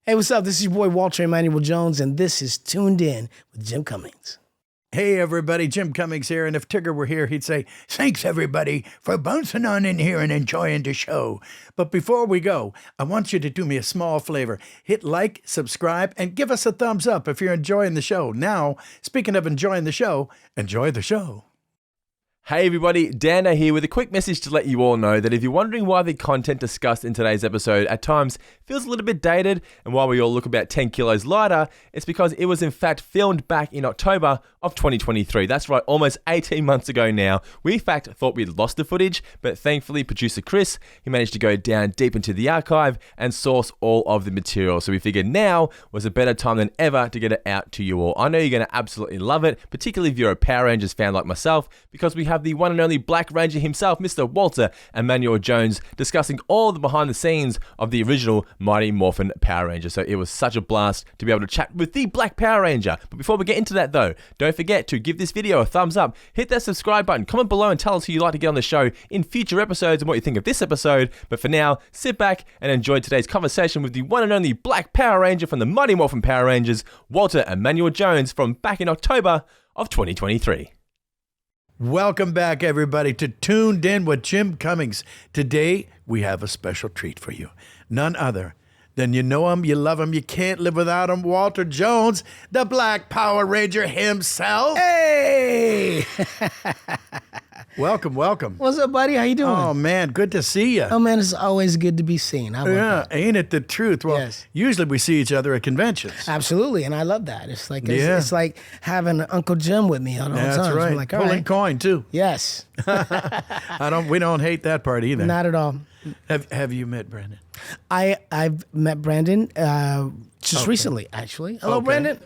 Hey, what's up? This is your boy Walter Emanuel Jones, and this is Toon'd In with Jim Cummings. Hey, everybody, Jim Cummings here, and if Tigger were here, he'd say, thanks, everybody, for bouncing on in here and enjoying the show. But before we go, I want you to do me a small favor. Hit like, subscribe, and give us a thumbs up if you're enjoying the show. Now, speaking of enjoying the show, enjoy the show. Hey everybody, Dana here with a quick message to let you all know that if you're wondering why the content discussed in today's episode at times feels a little bit dated and why we all look about 10 kilos lighter, it's because it was in fact filmed back in October of 2023. That's right, almost 18 months ago now. We in fact thought we'd lost the footage, but thankfully producer Chris, he managed to go down deep into the archive and source all of the material. So we figured now was a better time than ever to get it out to you all. I know you're going to absolutely love it, particularly if you're a Power Rangers fan like myself, because we have the one and only Black Ranger himself, Mr. Walter Emanuel Jones, discussing all the behind the scenes of the original Mighty Morphin Power Ranger. So it was such a blast to be able to chat with the Black Power Ranger. But before we get into that though, don't forget to give this video a thumbs up, hit that subscribe button, comment below and tell us who you'd like to get on the show in future episodes and what you think of this episode. But for now, sit back and enjoy today's conversation with the one and only Black Power Ranger from the Mighty Morphin Power Rangers, Walter Emanuel Jones, from back in October of 2023. Welcome back, everybody, to Toon'd In with Jim Cummings. Today, we have a special treat for you. None other than you know him, you love him, you can't live without him, Walter Jones, the Black Power Ranger himself. Hey! Welcome, welcome. What's up, buddy? How you doing? Oh, man, good to see you. Oh, man, it's always good to be seen. How about that? Ain't it the truth? Well, Yes. usually we see each other at conventions. Absolutely, and I love that. It's like Yeah. it's like having Uncle Jim with me all the That's time. right. I'm like, all Pulling right. coin, too. Yes, We don't hate that part either. not at all. Have you met Brandon? I've met Brandon just recently, actually. Hello, Okay. Brandon.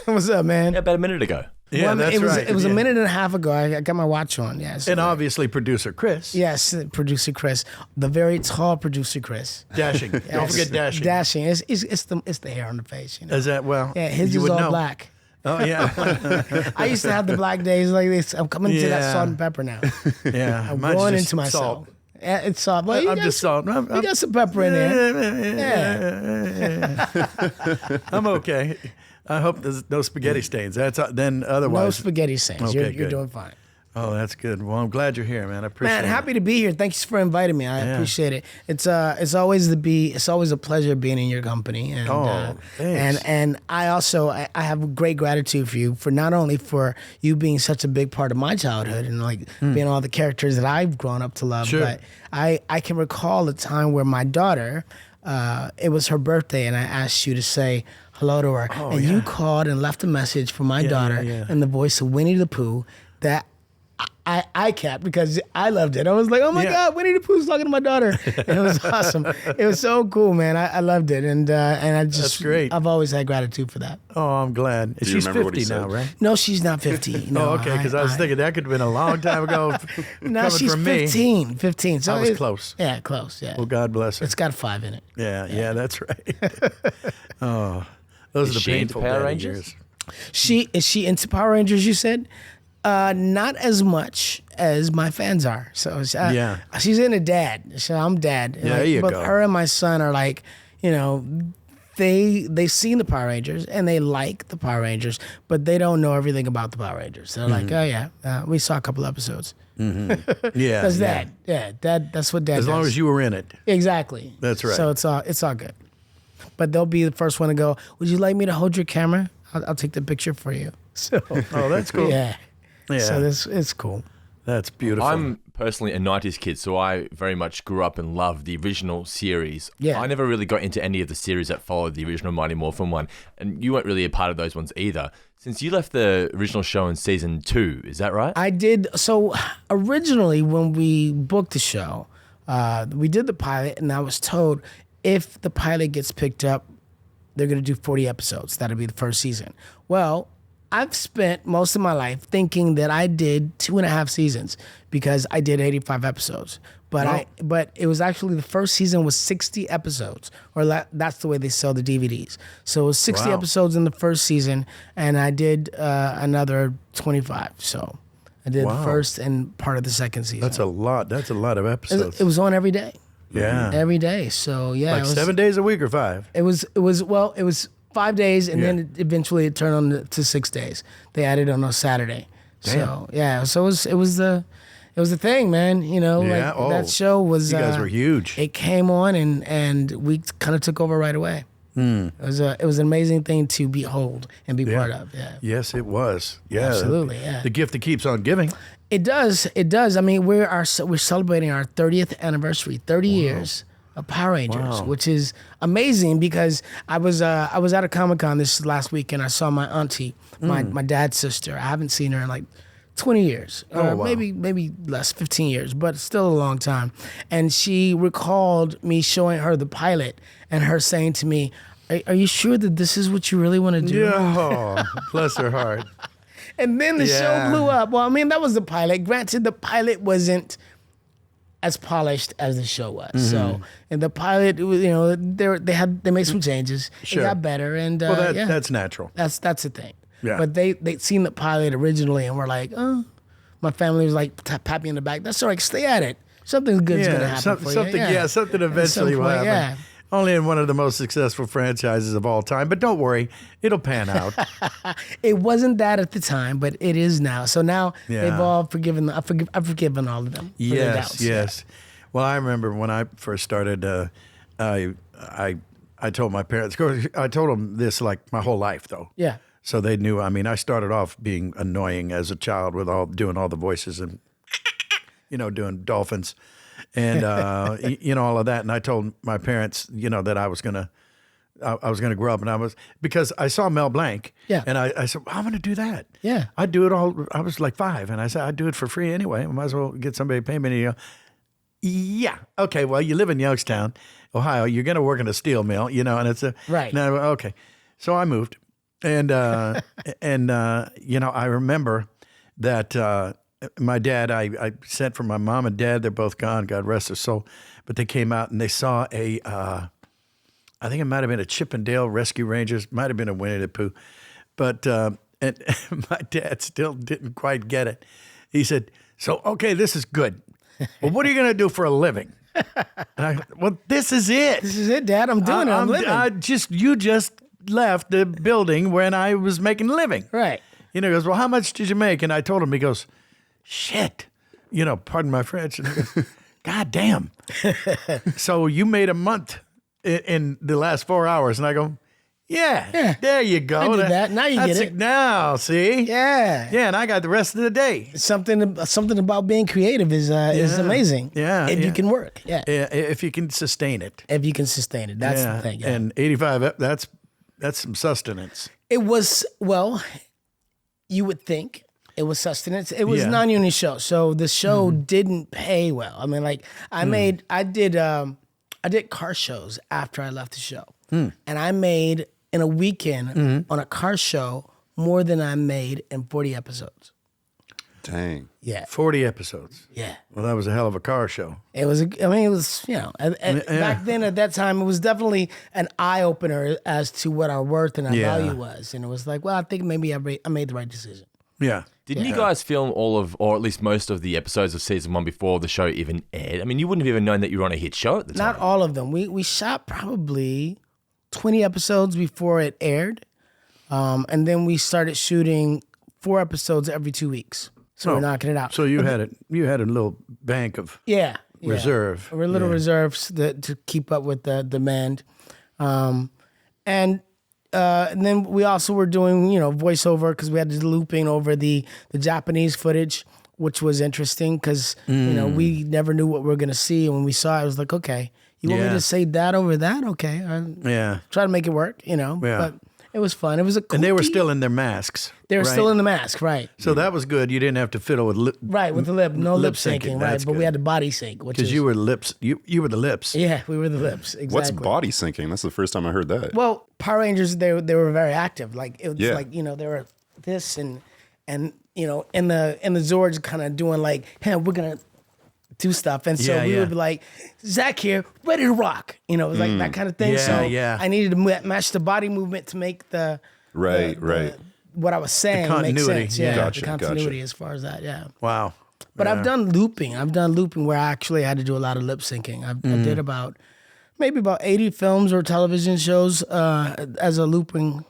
What's up, man? About a minute ago. Yeah, Well, that's it was, right. It was Yeah. a minute and a half ago. I got my watch on. Yes. And obviously producer Chris. Yes, producer Chris, the very tall producer Chris. Dashing. Don't Yes. forget dashing. Dashing. It's the hair on the face. You know? Is that, well, Yeah, his you is would all know. black. Oh, yeah. I used to have the black days like this. I'm coming to that Yeah. salt and pepper now. Yeah. I'm Mine's going just into myself. salt. Yeah, it's salt. Well, you I'm got just some- salt. You got some pepper in there. I'm okay. I hope there's no spaghetti stains. That's then No otherwise. spaghetti stains. Okay, You're good. doing fine. Oh, that's good. Well, I'm glad you're here, man. I appreciate Man, it. happy to be here. Thanks for inviting me. I appreciate it. It's always a pleasure being in your company. And, thanks. and I also I have great gratitude for you for not only for you being such a big part of my childhood and like being all the characters that I've grown up to love. Sure. But I can recall a time where my daughter, it was her birthday, and I asked you to say hello to her, and you called and left a message for my daughter in the voice of Winnie the Pooh that I kept because I loved it. I was like, oh my God, Winnie the Pooh's talking to my daughter. And it was awesome. It was so cool, man. I loved it. And I just, That's great. I've always had gratitude for that. Oh, I'm glad. you She's remember what 50 he now, said? right? No, she's not 50. No, Oh, okay, because I was thinking that could have been a long time ago. no, coming she's from me. 15. 15. So I was it- close. Yeah, close. Yeah. Well, God bless her. It's got a 5 in it. Yeah, that's right. Oh, those Is are the she into painful Power daddy Rangers? years. Is she into Power Rangers, you said? Not as much as my fans are. So she's into Dad. So I'm Dad. Yeah, there you but go. her and my son are like, you know, they've seen the Power Rangers and they like the Power Rangers, but they don't know everything about the Power Rangers. They're like, oh yeah, we saw a couple episodes. Yeah. That's yeah. Dad. Yeah, Dad. That's what Dad As does. long as you were in it. Exactly. That's right. So it's all good. But they'll be the first one to go, would you like me to hold your camera? I'll take the picture for you. So Oh, that's cool. yeah. Yeah. So it's cool. That's beautiful. I'm personally a 90s kid, so I very much grew up and loved the original series. Yeah. I never really got into any of the series that followed the original Mighty Morphin one, and you weren't really a part of those ones either. Since you left the original show in season 2, is that right? I did. So originally, when we booked the show, we did the pilot, and I was told if the pilot gets picked up, they're going to do 40 episodes. That'll be the first season. Well, I've spent most of my life thinking that I did 2.5 seasons because I did 85 episodes. But but it was actually the first season was 60 episodes, or that's the way they sell the DVDs. So it was 60 Wow. episodes in the first season, and I did another 25. So I did the Wow. first and part of the second season. That's a lot. That's a lot of episodes. It was on every day. Yeah. every day. So yeah, Like 7 days a week or 5? It was 5 days, and then eventually it turned on to 6 days. They added on a Saturday. Damn. So yeah, so it was the thing, man. You know, Yeah. like that show was. You guys were huge. It came on, and we kind of took over right away. It was an amazing thing to behold and be part of. Yeah. Yes, it was. Yeah. Absolutely, yeah. The gift that keeps on giving. It does. It does. I mean, we're celebrating our 30th anniversary, 30 years of Power Rangers, which is amazing because I was at a Comic-Con this last week and I saw my auntie, my dad's sister. I haven't seen her in like 20 years, or maybe less, 15 years, but still a long time. And she recalled me showing her the pilot and her saying to me, "Are you sure that this is what you really want to do?" Yeah. Bless her heart. And then the show blew up. Well, I mean, that was the pilot. Granted, the pilot wasn't as polished as the show was. So, and the pilot, it was, you know, they made some changes. Sure. It got better, and That's natural. That's the thing. Yeah. But they'd seen the pilot originally, and were like, "Oh," my family was like, pat me in the back. That's all right. Stay at it. Something good's gonna happen for something, you. Yeah, something eventually will happen. Yeah. Only in one of the most successful franchises of all time. But don't worry, it'll pan out. It wasn't that at the time, but it is now. So now they've all forgiven. I've forgiven all of them. For their doubts. Yes. Well, I remember when I first started, I told my parents. Of course, I told them this like my whole life, though. Yeah. So they knew. I mean, I started off being annoying as a child with doing all the voices and doing dolphins. And all of that, and I told my parents, that I was gonna grow up, and because I saw Mel Blanc, and I said, well, I'm gonna do that. Yeah, I'd do it all. I was like 5, and I said I'd do it for free anyway. I might as well get somebody to pay me. And yeah, okay. Well, you live in Youngstown, Ohio. You're gonna work in a steel mill, and it's right. No, okay. So I moved, and I remember that. My dad, I sent for my mom and dad. They're both gone, God rest their soul. But they came out and they saw I think it might have been a Chip and Dale Rescue Rangers, might have been a Winnie the Pooh. But and my dad still didn't quite get it. He said, "So, okay, this is good. Well, what are you going to do for a living?" And well, this is it. This is it, Dad. I'm doing it. I'm living. You just left the building when I was making a living. Right. He goes, "Well, how much did you make?" And I told him, he goes, "Shit, pardon my French." And he goes, "God damn." So you made a month in the last 4 hours. And I go, yeah, there you go. I did that. Now you get it. Now, see? Yeah. Yeah, and I got the rest of the day. Something about being creative is amazing. Yeah. If you can work. Yeah. If you can sustain it. If you can sustain it. That's the thing. Yeah. And 85, that's some sustenance. It was, well, you would think. It was sustenance. It was a non-union show, so the show didn't pay well. I mean, like I did car shows after I left the show, and I made in a weekend on a car show more than I made in 40 episodes. Dang. Yeah. 40 episodes. Yeah. Well, that was a hell of a car show. It was. Back then at that time, it was definitely an eye opener as to what our worth and our value was, and it was like, well, I think maybe I made the right decision. Yeah. Didn't you guys film all of, or at least most of the episodes of season 1 before the show even aired? I mean, you wouldn't have even known that you were on a hit show at the time. Not all of them. We shot probably 20 episodes before it aired, and then we started shooting 4 episodes every 2 weeks. So we're knocking it out. So you had a little bank of reserve. We're little reserves to keep up with the demand, and then we also were doing, voiceover because we had to looping over the Japanese footage, which was interesting because, we never knew what we were going to see. And when we saw it, it was like, okay, you want me to say that over that? Okay. Try to make it work, but it was fun. It was a cool And they were still in their masks. They were still in the mask, right. So that was good. You didn't have to fiddle with lip. Right, with the lip. No lip syncing, right. That's But good. we had the body sync, which is... Because you were lips. You were the lips. Yeah, we were the lips, exactly. What's body syncing? That's the first time I heard that. Well, Power Rangers, they were very active. Like, it was like, they were this and in the Zords kind of doing like, hey, we're going to do stuff. And so we would be like, Zach here, ready to rock. It was like that kind of thing. I needed to match the body movement to make the... Right. What I was saying The continuity. makes sense. Yeah, Gotcha, the continuity as far as that, Wow. But I've done looping. I've done looping where I actually had to do a lot of lip syncing. I did maybe about 80 films or television shows as a looping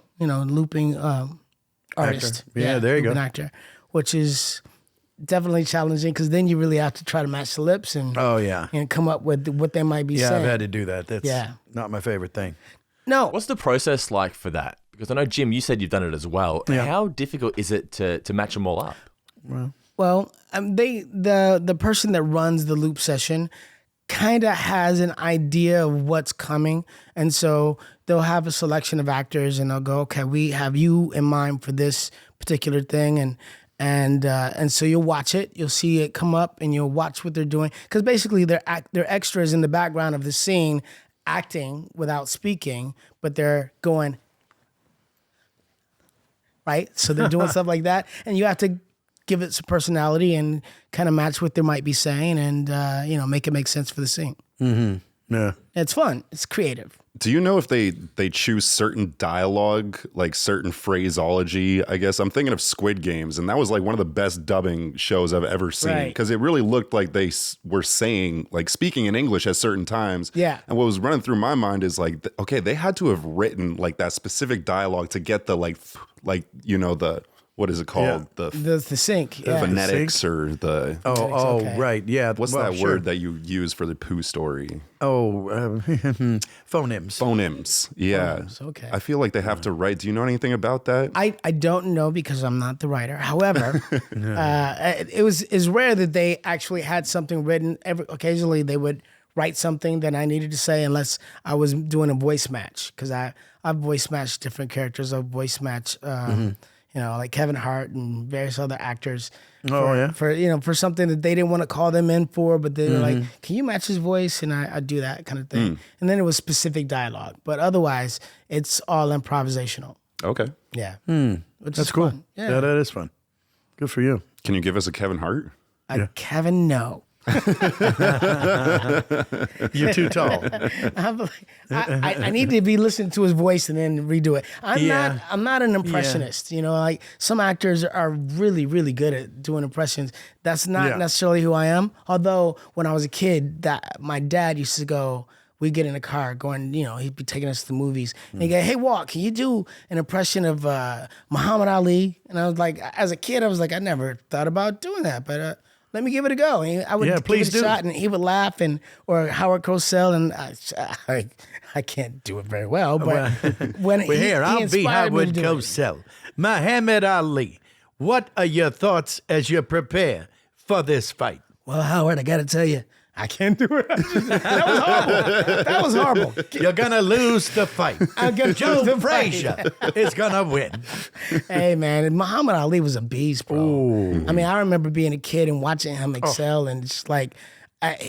artist. Yeah, there you go. An actor, which is definitely challenging because then you really have to try to match the lips and and come up with what they might be saying. I've had to do that. That's not my favorite thing. No. What's the process like for that? Because I know, Jim, you said you've done it as well. Yeah. How difficult is it to match them all up? Well, the person that runs the loop session kind of has an idea of what's coming, and so they'll have a selection of actors, and they'll go, "Okay, we have you in mind for this particular thing," and so you'll watch it, you'll see it come up, and you'll watch what they're doing, because basically they're extras in the background of the scene, acting without speaking, but they're going right, so they're doing stuff like that, and you have to give it some personality and kind of match what they might be saying, and make it make sense for the scene. Yeah. It's fun. It's creative. Do you know if they choose certain dialogue, like certain phraseology? I guess I'm thinking of Squid Games, and that was like one of the best dubbing shows I've ever seen, because it really looked like they were saying, like, speaking in English at certain times. Yeah. And what was running through my mind is like, okay, they had to have written like that specific dialogue to get the the what is it called? The sync. The phonetics or the... Okay. Right. Yeah. What's that word that you use for the poo story? Phonemes. Phonemes. Yeah. Phonemes, okay. I feel like they have to write. Do you know anything about that? I don't know because I'm not the writer. However, it's rare that they actually had something written. Occasionally they would write something that I needed to say unless I was doing a voice match, because I've voice matched different characters. I've voice matched... like Kevin Hart and various other actors for something that they didn't want to call them in for, but they were like, can you match his voice? And I do that kind of thing. And then it was specific dialogue, but otherwise it's all improvisational. Okay. Yeah. That's cool. Fun. Yeah, that is fun. Good for you. Can you give us a Kevin Hart? Kevin, no. You're too tall. I need to be listening to his voice and then redo it. I'm not an impressionist. Like some actors are really, really good at doing impressions. That's not necessarily who I am. Although when I was a kid, my dad used to go, we'd get in a car going, he'd be taking us to the movies. And he'd go, hey, Walt, can you do an impression of Muhammad Ali? And I was like, as a kid, I was like, I never thought about doing that, but let me give it a go. And I would give it a shot, and he would laugh, or Howard Cosell, and I can't do it very well, but when I'll be Howard Cosell. Muhammad Ali, what are your thoughts as you prepare for this fight? Well, Howard, I got to tell you, I can't do it. That was horrible. You're going to lose the fight. Joe Frazier is going to win. Hey, man, Muhammad Ali was a beast, bro. Ooh. I mean, I remember being a kid and watching him excel, and it's like...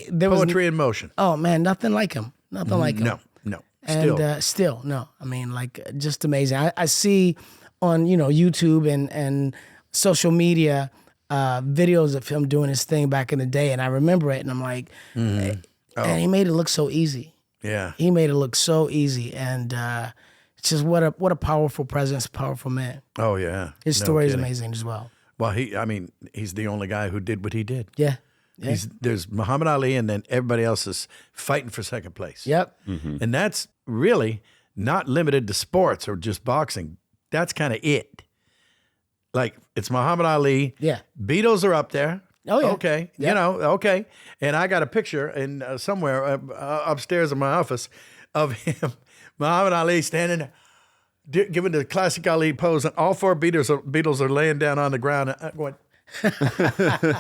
there was poetry in motion. Oh, man, nothing like him. Nothing like him. No. And still, no. I mean, like, just amazing. I see on, YouTube and social media... videos of him doing his thing back in the day, and I remember it, and I'm like, and he made it look so easy. Yeah, he made it look so easy, and it's just what a powerful presence, powerful man. Oh yeah, his story is amazing as well. Well, he's the only guy who did what he did. Yeah. There's Muhammad Ali, and then everybody else is fighting for second place. Yep, and that's really not limited to sports or just boxing. That's kind of it. Like, it's Muhammad Ali. Yeah. Beatles are up there. Oh, yeah. Okay. Yeah. Okay. And I got a picture in somewhere upstairs in my office of him, Muhammad Ali, standing there, giving the classic Ali pose. And all four Beatles are laying down on the ground. Going,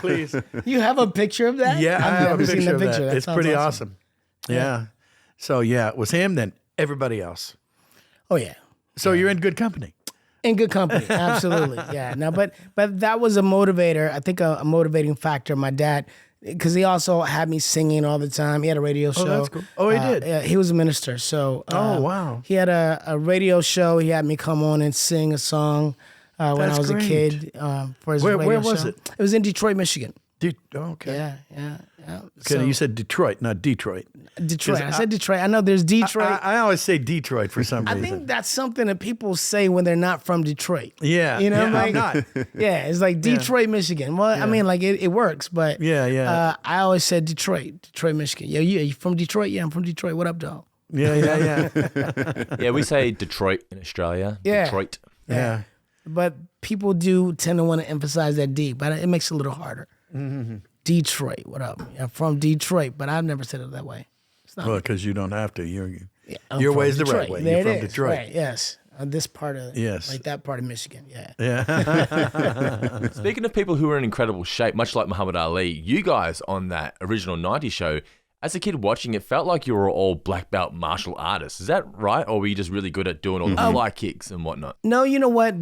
please. You have a picture of that? Yeah, I have a seen picture the of that. That it's pretty awesome. Yeah. So, it was him, then everybody else. Oh, yeah. So you're in good company. In good company, absolutely, yeah. No, but that was a motivator. I think a motivating factor. My dad, because he also had me singing all the time. He had a radio show. Oh, that's cool. Oh, he did. Yeah, he was a minister. So, wow. He had a radio show. He had me come on and sing a song when I was a kid for his radio show. Where was it? It was in Detroit, Michigan. Okay. Yeah. Okay, you said Detroit, not Detroit. Detroit. I said Detroit. I know there's Detroit. I always say Detroit for some reason. I think that's something that people say when they're not from Detroit. Yeah. You know, yeah, like, I'm not. yeah, it's like Detroit, Michigan. Well, I mean, like it works, but Yeah. I always said Detroit, Michigan. Yeah, you from Detroit? Yeah, I'm from Detroit. What up, dog? Yeah. Yeah, we say Detroit in Australia. Yeah. Detroit. Yeah. But people do tend to want to emphasize that D, but it makes it a little harder. Mm-hmm. Detroit, what up? I'm from Detroit, but I've never said it that way. It's not Well, because you don't have to. Your I'm way's from the right Detroit. way. There You're from it is. Detroit. Right, yes. This part of like that part of Michigan. Yeah. Yeah. Speaking of people who are in incredible shape, much like Muhammad Ali, you guys on that original 90s show, as a kid watching it, felt like you were all black belt martial artists. Is that right? Or were you just really good at doing all the fly kicks and whatnot? No, you know what?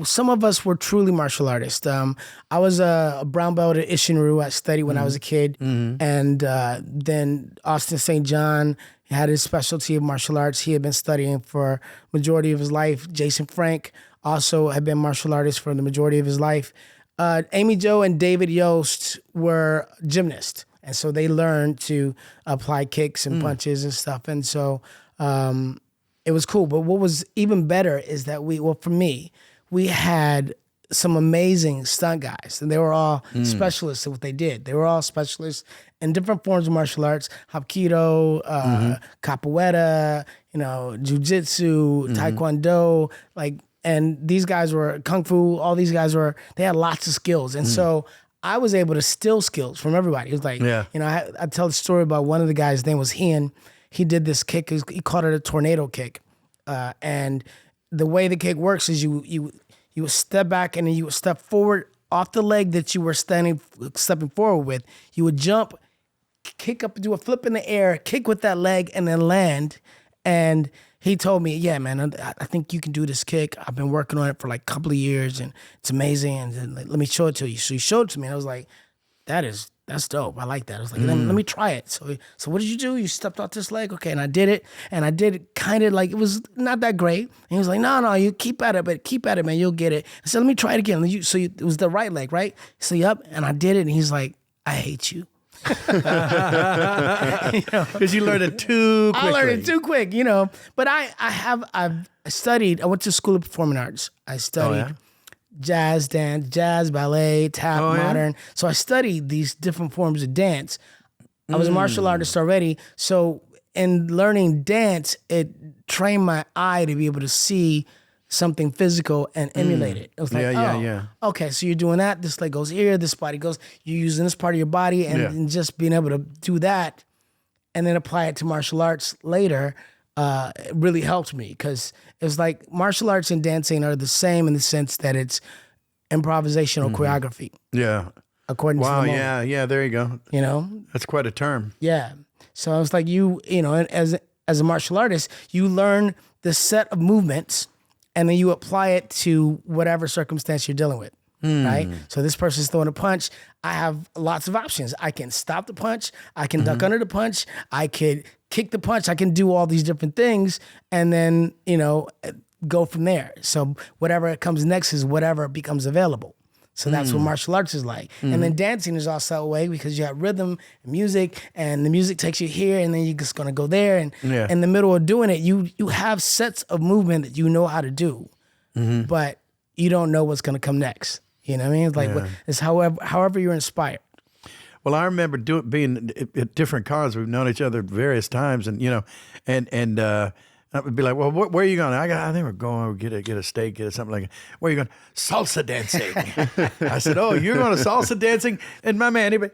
Some of us were truly martial artists. I was a brown belt at Ishinryu. I studied when I was a kid. And then Austin St. John had his specialty of martial arts. He had been studying for majority of his life. Jason Frank also had been martial artist for the majority of his life. Amy Jo and David Yost were gymnasts. And so they learned to apply kicks and punches and stuff. And so it was cool. But what was even better is that for me, we had some amazing stunt guys. And they were all specialists in what they did. They were all specialists in different forms of martial arts. Hapkido, capoeira, jiu-jitsu, taekwondo, and these guys were kung fu. All these guys they had lots of skills. And so I was able to steal skills from everybody. It was like, I tell the story about one of the guys, his name was Hien. He did this kick, he called it a tornado kick. And the way the kick works is you would step back and then you would step forward off the leg that you were stepping forward with. You would jump, kick up, do a flip in the air, kick with that leg, and then land. And he told me, yeah, man, I think you can do this kick. I've been working on it for like a couple of years, and it's amazing. And then, let me show it to you. So he showed it to me, and I was like, that's dope. I like that. I was like, let me try it. So what did you do? You stepped off this leg? Okay, and I did it. And I did it kind of like, it was not that great. And he was like, no, you keep at it, man. You'll get it. I said, let me try it again. It was the right leg, right? So, yep. And I did it, and he's like, I hate you. Because you learned it too quickly. I learned it too quick, But I've studied. I went to School of Performing Arts. I studied jazz dance, jazz, ballet, tap, modern. So I studied these different forms of dance. I was a martial artist already. So in learning dance, it trained my eye to be able to see something physical and emulate it. It was like, okay, so you're doing that. This leg goes here, this body goes, you're using this part of your body, and just being able to do that and then apply it to martial arts later it really helped me, because it was like martial arts and dancing are the same in the sense that it's improvisational choreography. Yeah. According to the moment. Yeah, there you go. That's quite a term. Yeah. So I was like, as a martial artist, you learn the set of movements and then you apply it to whatever circumstance you're dealing with, right? So this person's throwing a punch. I have lots of options. I can stop the punch. I can duck under the punch. I could kick the punch. I can do all these different things and then, go from there. So whatever comes next is whatever becomes available. So that's what martial arts is like. And then dancing is also that way, because you have rhythm and music, and the music takes you here, and then you're just gonna go there. And in the middle of doing it, you have sets of movement that you know how to do, but you don't know what's gonna come next. You know what I mean? It's like it's however you're inspired. Well, I remember being at different cons. We've known each other various times, and I would be like, well, where are you going? I think we're going to get a steak, get something like that. Where are you going? Salsa dancing. I said, oh, you're going to salsa dancing? And my man,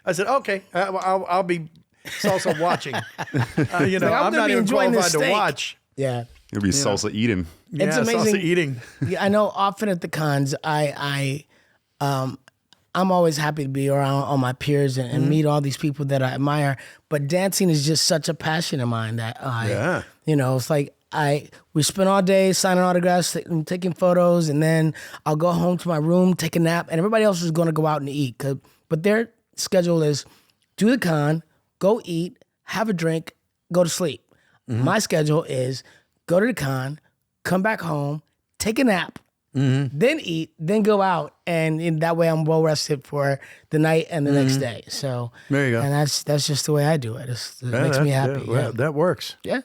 I said, okay, I'll be salsa watching. I'm not even qualified to watch. Yeah. It'll be salsa eating. It's amazing. Salsa eating. Yeah, I know often at the cons, I'm always happy to be around all my peers and meet all these people that I admire. But dancing is just such a passion of mine that it's like we spend all day signing autographs and taking photos, and then I'll go home to my room, take a nap, and everybody else is going to go out and eat. But their schedule is do the con, go eat, have a drink, go to sleep. My schedule is go to the con, come back home, take a nap, then eat, then go out, and in that way I'm well rested for the night and the next day. So There you go. And that's just the way I do it. It makes me happy. Well, that works. Yeah,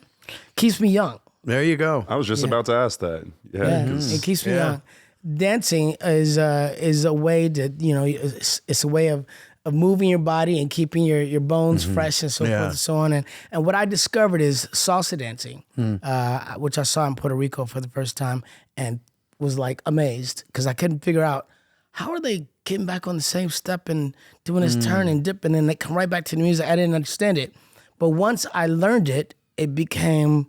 keeps me young. There you go. I was just about to ask that. Yeah, 'cause- it keeps me young. Dancing is a way to it's a way of moving your body and keeping your bones fresh and so forth and so on. And what I discovered is salsa dancing, which I saw in Puerto Rico for the first time and was like amazed because I couldn't figure out how are they getting back on the same step and doing this turn and dip and then they come right back to the music. I didn't understand it. But once I learned it, it became,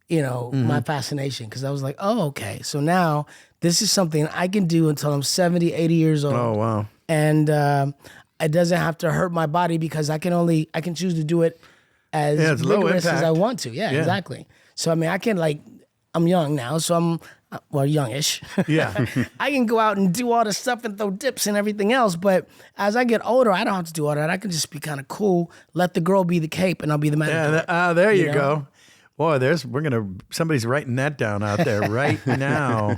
my fascination because I was like, oh, okay. So now this is something I can do until I'm 70, 80 years old. Oh, wow. And it doesn't have to hurt my body because I can choose to do it as it's low rigorous as impact. I want to. Yeah, exactly. So, I mean, I'm young now, so I'm, youngish. Yeah. I can go out and do all the stuff and throw dips and everything else. But as I get older, I don't have to do all that. I can just be kind of cool. Let the girl be the cape and I'll be the man. There you go. Boy, somebody's writing that down out there right now.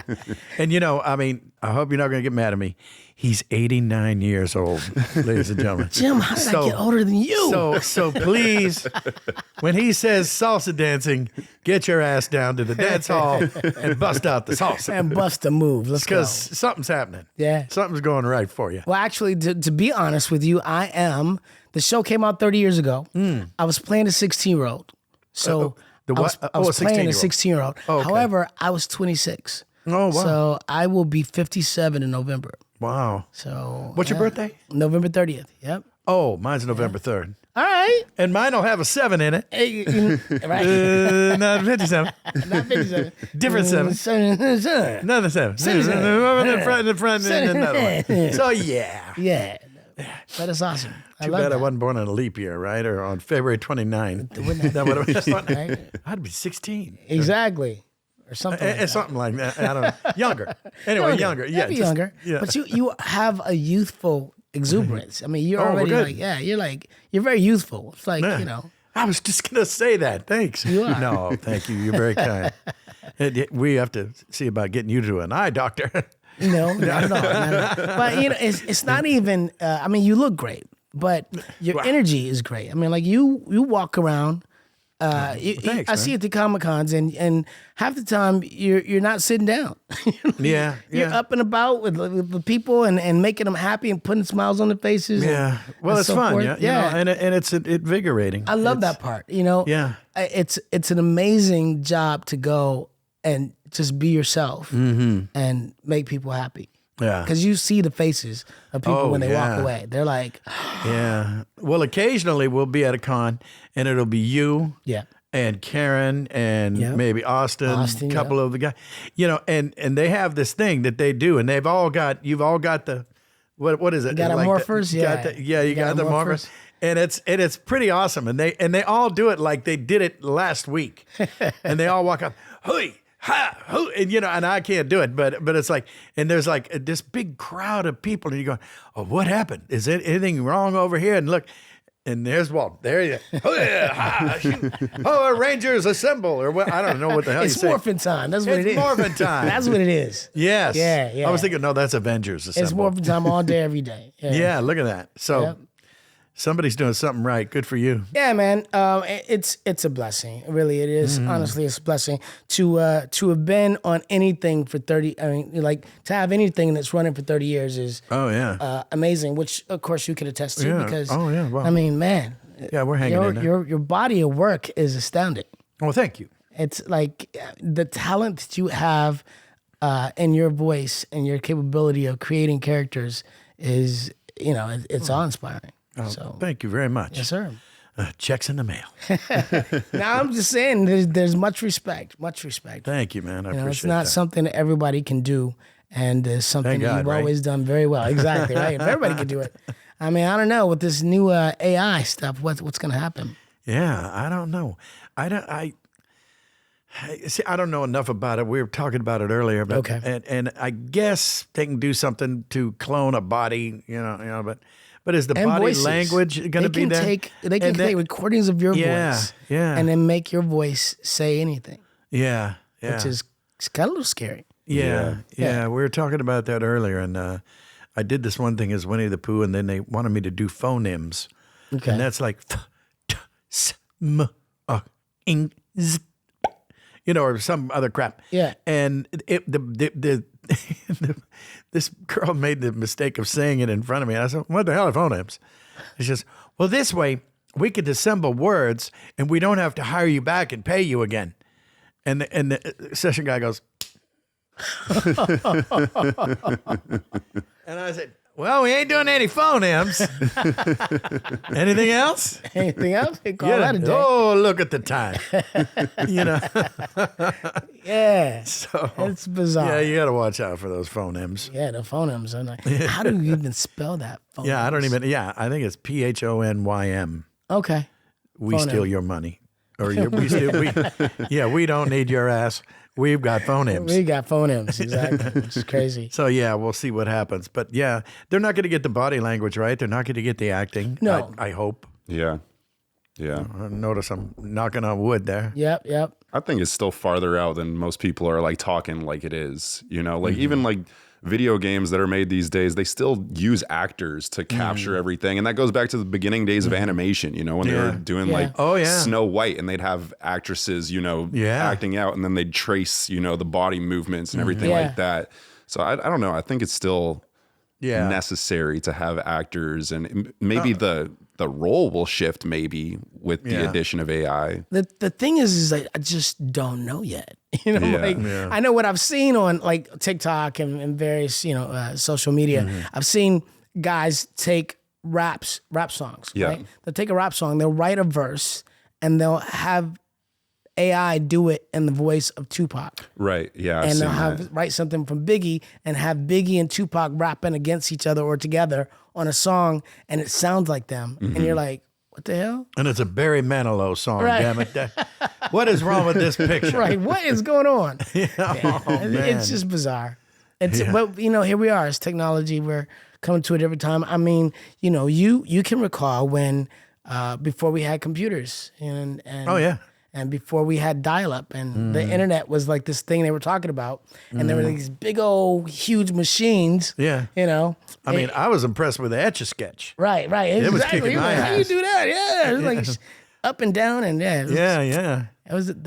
And I hope you're not going to get mad at me. He's 89 years old, ladies and gentlemen. Jim, how did I get older than you? So please, when he says salsa dancing, get your ass down to the dance hall and bust out the salsa. And bust a move. Let's go. Because something's happening. Yeah. Something's going right for you. Well, actually, to be honest with you, the show came out 30 years ago. I was playing a 16-year-old. So the I was, what? I was playing a 16-year-old. 16-year-old. Oh, okay. However, I was 26. Oh, wow. So I will be 57 in November. Wow. So What's your birthday? November 30th. Yep. Oh, mine's November 3rd. All right. And mine will have a 7 in it. Right. Not 57. Not 57. Different 7. Another 7. One in the front and another one. So, yeah. Yeah. That is awesome. Too love bad I that. wasn't born on a leap year, right? Or on February 29th. Wouldn't That would have been fun. Right? I'd be 16. Exactly. Or something like that. Something like that. I don't know. Younger. Anyway, younger. Yeah. Maybe younger. Yeah. But you have a youthful exuberance. I mean, you're already good. you're very youthful. It's like, Yeah. I was just going to say that. Thanks. You are. No, thank you. You're very kind. We have to see about getting you to an eye doctor. No, not at all. Not at all. But it's not even. I mean, you look great, but your energy is great. I mean, like you walk around. Thanks, I see at the Comic Cons, and half the time you're not sitting down. Yeah. You're up and about with the people and making them happy and putting smiles on their faces. Yeah. Well, and it's so fun. forth. Yeah. And it's invigorating. I love that part. Yeah. It's an amazing job to go and just be yourself and make people happy. Yeah. Because you see the faces of people when they walk away. They're like, Yeah. Well, occasionally we'll be at a con and it'll be you yeah. and Karen and maybe Austin, a couple of the guys, and they have this thing that they do and you've all got the, what is it? got a morphers? You got the morphers. And it's pretty awesome. And they all do it like they did it last week. And they all walk up, hooey, ha, hoo, and and I can't do it, but it's like, and there's like this big crowd of people, and you're going, oh, what happened? Is there anything wrong over here? And look, and there's Walt. There you oh, Rangers assemble, or what? I don't know what the hell It's you say. morphin time. That's what it is. It's morphin time. That's what it is. Yes. Yeah. I was thinking, no, that's Avengers assemble. It's morphin time all day, every day. Yeah, look at that. So somebody's doing something right. Good for you. Yeah, man. It's a blessing. Really, it is. Honestly, it's a blessing to have been on anything for 30. I mean, like to have anything that's running for 30 years is amazing. Which of course you can attest to because Wow. I mean, man. Yeah, we're hanging in there. Your body of work is astounding. Well, thank you. It's like the talent that you have in your voice and your capability of creating characters is it's awe-inspiring. Oh, So thank you very much. yes, sir. Checks in the mail. Now I'm just saying, there's much respect. Thank you, man. I appreciate It's not that. something that everybody can do, and it's something Thank that God, you've right? always done very well. Exactly, right? If everybody can do it. I mean, I don't know with this new AI stuff, what's going to happen? Yeah, I don't know. I see. I don't know enough about it. We were talking about it earlier, but Okay. and I guess they can do something to clone a body, but is the And body voices. language going to be there? They can take recordings of your voice, yeah. and then make your voice say anything, Yeah. which is it's kind of a little scary. Yeah. We were talking about that earlier, and I did this one thing as Winnie the Pooh, and then they wanted me to do phonemes. Okay. And that's like, ing, z, or some other crap. Yeah. And this girl made the mistake of saying it in front of me. And I said, what the hell are phonemes? She says, well, this way we could assemble words and we don't have to hire you back and pay you again. And the session guy goes, and I said, well, we ain't doing any phonemes. Anything else? Anything else? They call that a day. Oh, look at the time. Yeah. So It's bizarre. yeah, you got to watch out for those phonemes. Yeah, the phonemes. I'm like, how do you even spell that? Phonemes? Yeah, I don't even. Yeah, I think it's PHONYM. Okay. We Phoneme. steal your money, or we don't need your ass. We've got phonemes. We got phonemes, exactly, which is crazy. So yeah, we'll see what happens. But yeah, they're not going to get the body language right. They're not going to get the acting. No. I hope. Yeah. Notice I'm knocking on wood there. Yep. I think it's still farther out than most people are like talking like it is. Like even like video games that are made these days, they still use actors to capture everything. And that goes back to the beginning days of animation, when they were doing like Snow White, and they'd have actresses, acting out, and then they'd trace, the body movements and everything like that. So I don't know. I think it's still necessary to have actors, and maybe the role will shift maybe with the addition of AI. The thing is like, I just don't know yet. I know what I've seen on like TikTok and various, social media. I've seen guys take rap songs, right? They'll take a rap song, they'll write a verse, and they'll have AI do it in the voice of Tupac. Right. Yeah. And they'll write something from Biggie and have Biggie and Tupac rapping against each other or together on a song, and it sounds like them. And you're like, what the hell? And it's a Barry Manilow song, Right. damn it. What is wrong with this picture? Right. What is going on? Oh, man. It's just bizarre. But here we are. It's technology. We're coming to it every time. I mean, you can recall when before we had computers and and before we had dial-up, and the internet was like this thing they were talking about, and there were these big old huge machines. Yeah. I mean, I was impressed with the Etch-a-Sketch. Right. It was Exactly. kicking my How do you ass. do that? Yeah. It was like up and down, and that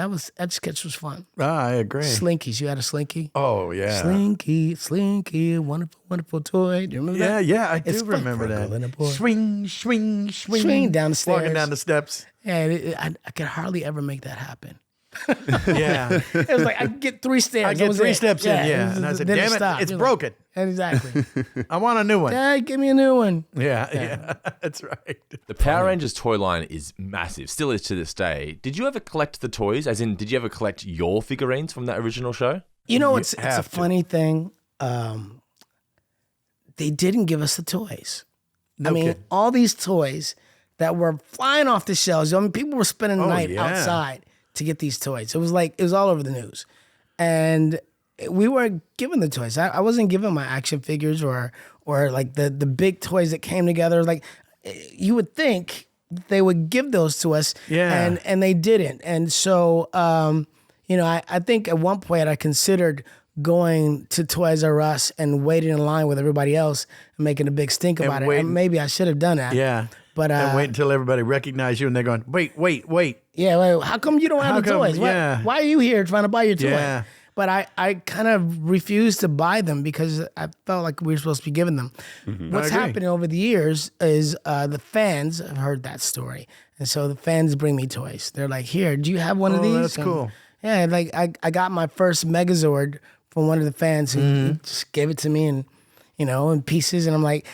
was Etch-a-Sketch was fun. I agree. Slinkies. You had a Slinky? Oh, yeah. Slinky, wonderful, wonderful toy. Do you remember that? Yeah, I It's do fun remember for a girl and a that. boy. Swing. Swing down the stairs. Walking down the steps. Yeah, I could hardly ever make that happen. Yeah. It was like, I get 3 stairs. I that get was 3 it. steps in, And I said, then damn it, stopped. it's You're broken. Like, exactly. I want a new one. Dad, give me a new one. Yeah, that's right. The Power Rangers toy line is massive, still is to this day. Did you ever collect the toys? As in, did you ever collect your figurines from that original show? It's a funny thing. They didn't give us the toys. No I mean, kidding. all these toys that were flying off the shelves. I mean, people were spending the night outside to get these toys. It was all over the news. And we weren't given the toys. I wasn't given my action figures or like the big toys that came together. Like, you would think they would give those to us. Yeah. And they didn't. And so, I think at one point I considered going to Toys R Us and waiting in line with everybody else and making a big stink about it. And maybe I should have done that. Yeah. But and wait until everybody recognizes you and they're going, wait. Yeah, wait, how come you don't have the toys? Why are you here trying to buy your toy? Yeah. But I kind of refused to buy them because I felt like we were supposed to be giving them. What's happening over the years is the fans have heard that story. And so the fans bring me toys. They're like, here, do you have one of these? That's cool. Yeah, like I got my first Megazord from one of the fans who just gave it to me and in pieces. And I'm like,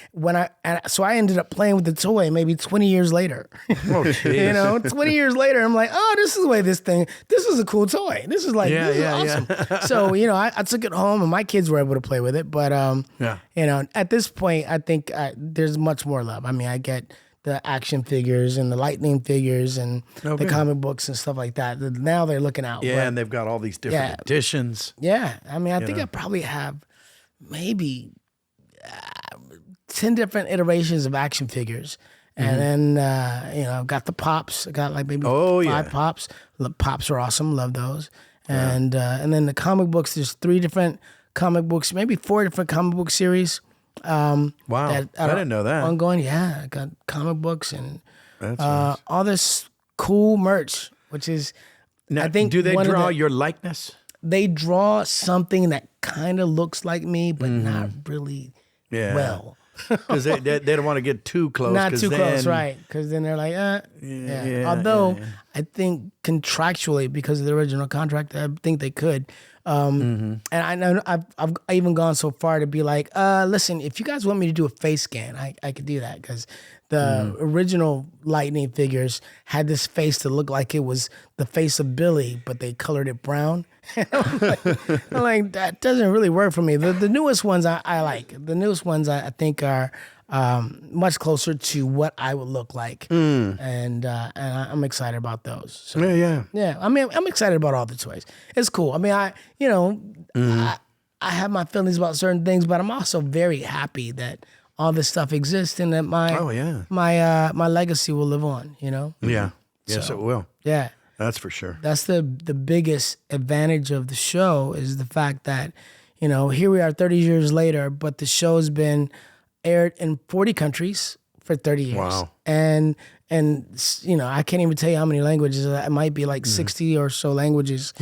so I ended up playing with the toy maybe 20 years later. Oh, jeez. 20 years later, I'm like, oh, this is the way this is a cool toy. This is awesome. So, I took it home and my kids were able to play with it. But, at this point, I think there's much more love. I mean, I get the action figures and the lightning figures and the comic books and stuff like that. Now they're looking out. Yeah, but, and they've got all these different editions. Yeah. I mean, I think I probably have maybe 10 different iterations of action figures. And then, I've got the Pops. I got like maybe 5 Pops. Pops are awesome. Love those. And then the comic books, there's 3 different comic books, maybe 4 different comic book series. Wow, I didn't know that. Ongoing, yeah. I got comic books and That's nice. all this cool merch, which is, Now, I think, do they one of draw the- your likeness? they draw something that kind of looks like me, but not really well. Because they don't want to get too close. Not 'cause too close, then- right? Because then they're like, yeah. yeah, Although yeah. I think contractually, because of the original contract, I think they could. And I know I've even gone so far to be like, listen, if you guys want me to do a face scan, I could do that, because the original Lightning figures had this face to look like it was the face of Billy, but they colored it brown. I'm like, that doesn't really work for me. The newest ones I like. The newest ones I think are much closer to what I would look like, and I'm excited about those. So, Yeah. I mean, I'm excited about all the toys. It's cool. I mean, I have my feelings about certain things, but I'm also very happy that all this stuff exists and that my legacy will live on. Yeah. Yes, So, it will. Yeah. That's for sure. That's the biggest advantage of the show, is the fact that, here we are 30 years later, but the show's been aired in 40 countries for 30 years. Wow. And I can't even tell you how many languages. It might be like 60 or so languages.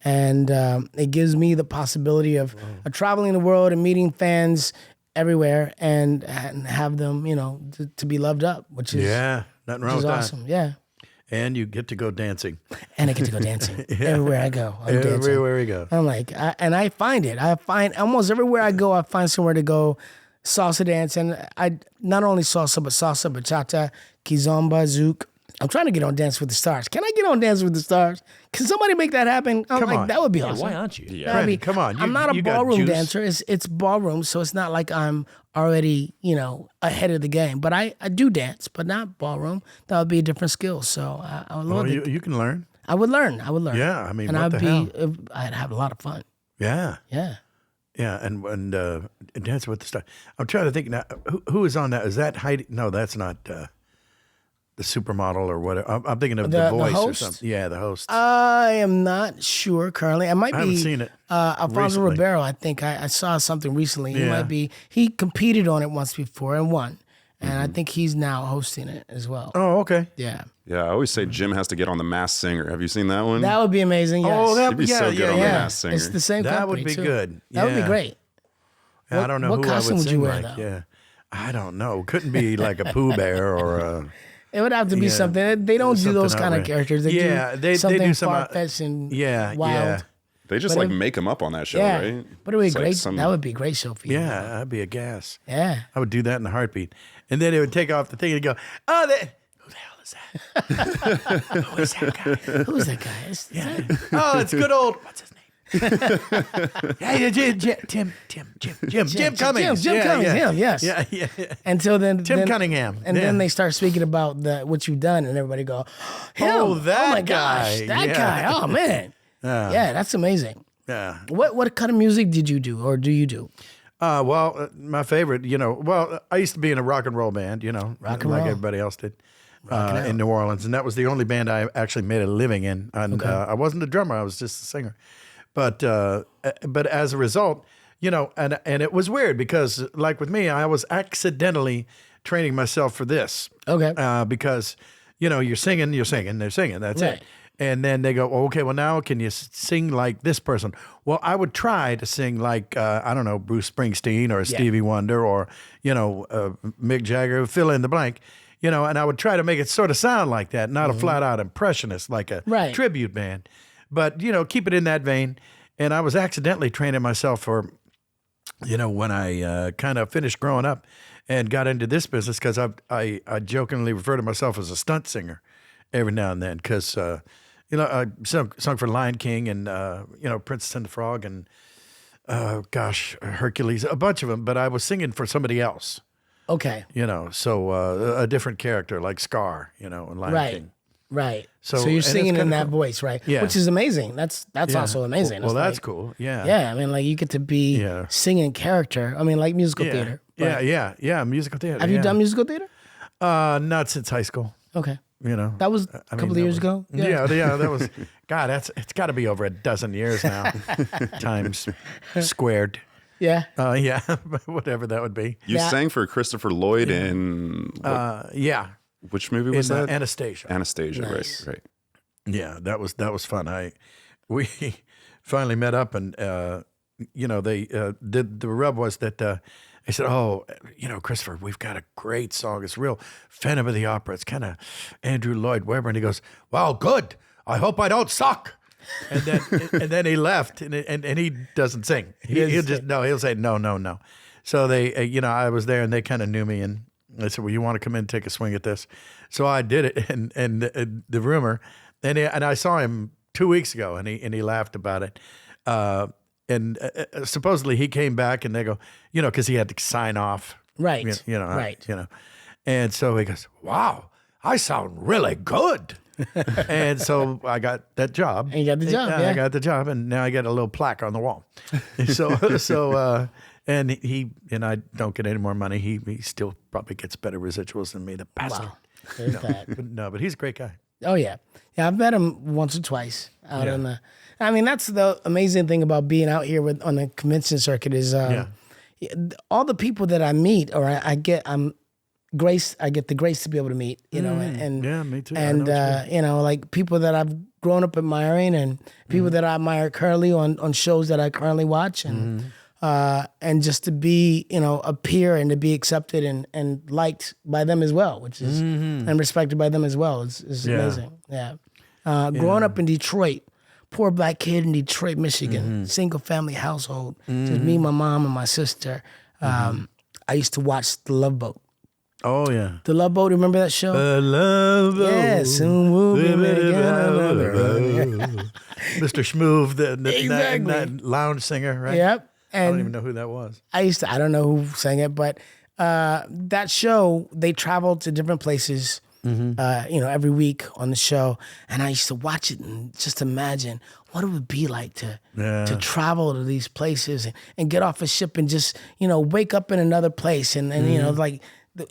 And it gives me the possibility of traveling the world and meeting fans everywhere and have them, to be loved up, which is nothing wrong with that. awesome. Yeah. And you get to go dancing. And I get to go dancing everywhere I go. I'm dancing. Everywhere we go. I'm like, I find it. I find almost everywhere I go, I find somewhere to go salsa dance. And I not only salsa, but salsa, bachata, kizomba, zouk. I'm trying to get on Dance with the Stars. Can I get on Dance with the Stars? Can somebody make that happen? I'm Come like, on. that would be Yeah, awesome. why aren't you? Yeah. That'd be- Come on, I'm not you a got ballroom juice. dancer. It's ballroom, so it's not like I'm already, ahead of the game. But I do dance, but not ballroom. That would be a different skill. So I would love Well, it. you can learn. I would learn. Yeah, I mean, and what I'd the I'd have a lot of fun. Yeah. Yeah. Yeah, and Dance with the Stars. I'm trying to think now. Who is on that? Is that Heidi? No, that's not the supermodel or whatever. I'm thinking of The the voice or host? something. Yeah, the host. I am not sure currently. I might be. I haven't seen it Alfonso recently. Ribeiro. I think I saw something recently. He Yeah. might be. He competed on it once before and won, and I think he's now hosting it as well. Oh, okay. Yeah, Yeah, I always say Jim has to get on The Masked Singer. Have you seen that one? that would be amazing. Yes. Oh, He'd be so good on The yeah. Masked Singer. It's the same That company would be too. good. That would be Yeah. great. I don't know what who I costume would would you sing wear, like. though? Yeah, I don't know. Couldn't be like a Pooh Bear or a. It would have to be Yeah. something. They don't do those Something kind of outrageous. characters. They Yeah, do they something do some, far-fetched and Yeah, wild. yeah. They just But like it- make him up on that show, Yeah, right? but it would be It's like great. some- That would be a great show for you. Yeah, that'd be a gas. Yeah. I would do that in a heartbeat. And then it would take off the thing and go, oh, who the hell is that? Who is that guy? Who's that guy? Oh, it's good old, what's his name? Yeah, Jim Cummings. Jim Cummings, him, yes. Yeah. Until then, Tim Cunningham. and Yeah. then they start speaking about what you've done, and everybody go, him. Oh, that my guy. gosh, that Yeah. guy. Oh man, yeah, that's amazing. Yeah. What kind of music did you do, or do you do? Well, my favorite, I used to be in a rock and roll band, Rock and like roll. everybody else did in New Orleans. And that was the only band I actually made a living in. And I wasn't a drummer, I was just a singer. But as a result, and it was weird because, like with me, I was accidentally training myself for this. Okay. Because, you're singing, they're singing, that's Right. it. And then they go, oh, okay, well, now can you sing like this person? Well, I would try to sing like, I don't know, Bruce Springsteen or Stevie Wonder or, Mick Jagger, fill in the blank, and I would try to make it sort of sound like that, not a flat out impressionist like a Right. tribute band. But, keep it in that vein. And I was accidentally training myself for, when I kind of finished growing up and got into this business because I jokingly refer to myself as a stunt singer every now and then because, I sung for Lion King and, Princess and the Frog and, Hercules, a bunch of them. But I was singing for somebody else, Okay. so a different character like Scar, in Lion Right. King. Right. So- So and you're it's singing in kinda that cool. voice, right? Yeah. Which is amazing. That's Yeah. also amazing. Well, It's that's like- cool. Yeah. Yeah, I mean, like you get to be Yeah. singing character. I mean, like musical theater. but Yeah. Musical theater. Have you done musical theater? Not since high school. Okay. That was a couple of years ago. Yeah, that was. God, it's got to be over a dozen years now, times squared. Yeah. Yeah, whatever that would be. You sang for Christopher Lloyd in Yeah. which movie was that? Anastasia. Anastasia, Nice. right. Yeah, that was fun. We finally met up, and they the rub was that they said, "Oh, Christopher, we've got a great song. It's real Phantom of the Opera. It's kind of Andrew Lloyd Webber." And he goes, "Well, good. I hope I don't suck." And then he left, and he doesn't sing. He'll say no. So they, I was there, and they kind of knew me, and they said, "Well, you want to come in and take a swing at this?" So I did it, and the rumor, and I saw him 2 weeks ago, and he laughed about it. And supposedly he came back, and they go, because he had to sign off, Right. right. And so he goes, "Wow, I sound really good." And so I got that job. And you got the job, yeah. I got the job, and now I got a little plaque on the wall. So and he and I don't get any more money. He still probably gets better residuals than me, the bastard. Wow. There's that. But he's a great guy. Oh yeah. I've met him once or twice out on the. I mean, that's the amazing thing about being out here on the convention circuit is all the people that I meet or I get the grace to be able to meet, and me too. And like people that I've grown up admiring and people that I admire currently on shows that I currently watch and just to be, a peer and to be accepted and liked by them as well, which is and respected by them as well is amazing. Yeah. Growing up in Detroit, poor black kid in Detroit, Michigan, single family household, just me, my mom, and my sister. I used to watch The Love Boat. Oh yeah, The Love Boat. Remember that show? The Love Boat. Yeah, soon we'll be Mr. Schmoove, Exactly. that lounge singer, right? Yep. I don't even know who that was. I don't know who sang it, but that show, they traveled to different places, every week on the show. And I used to watch it and just imagine what it would be like to travel to these places and get off a ship and just, wake up in another place and like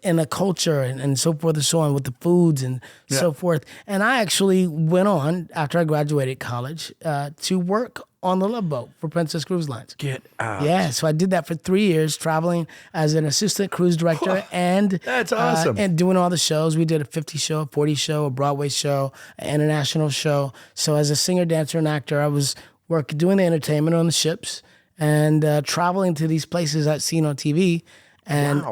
in a culture and so forth and so on with the foods and so forth. And I actually went on after I graduated college to work on the Love Boat for Princess Cruise Lines. Get out. Yeah, so I did that for 3 years, traveling as an assistant cruise director and that's awesome. And doing all the shows. We did a 50 show, a 40 show, a Broadway show, an international show. So as a singer, dancer, and actor, I was doing the entertainment on the ships and traveling to these places I'd seen on TV and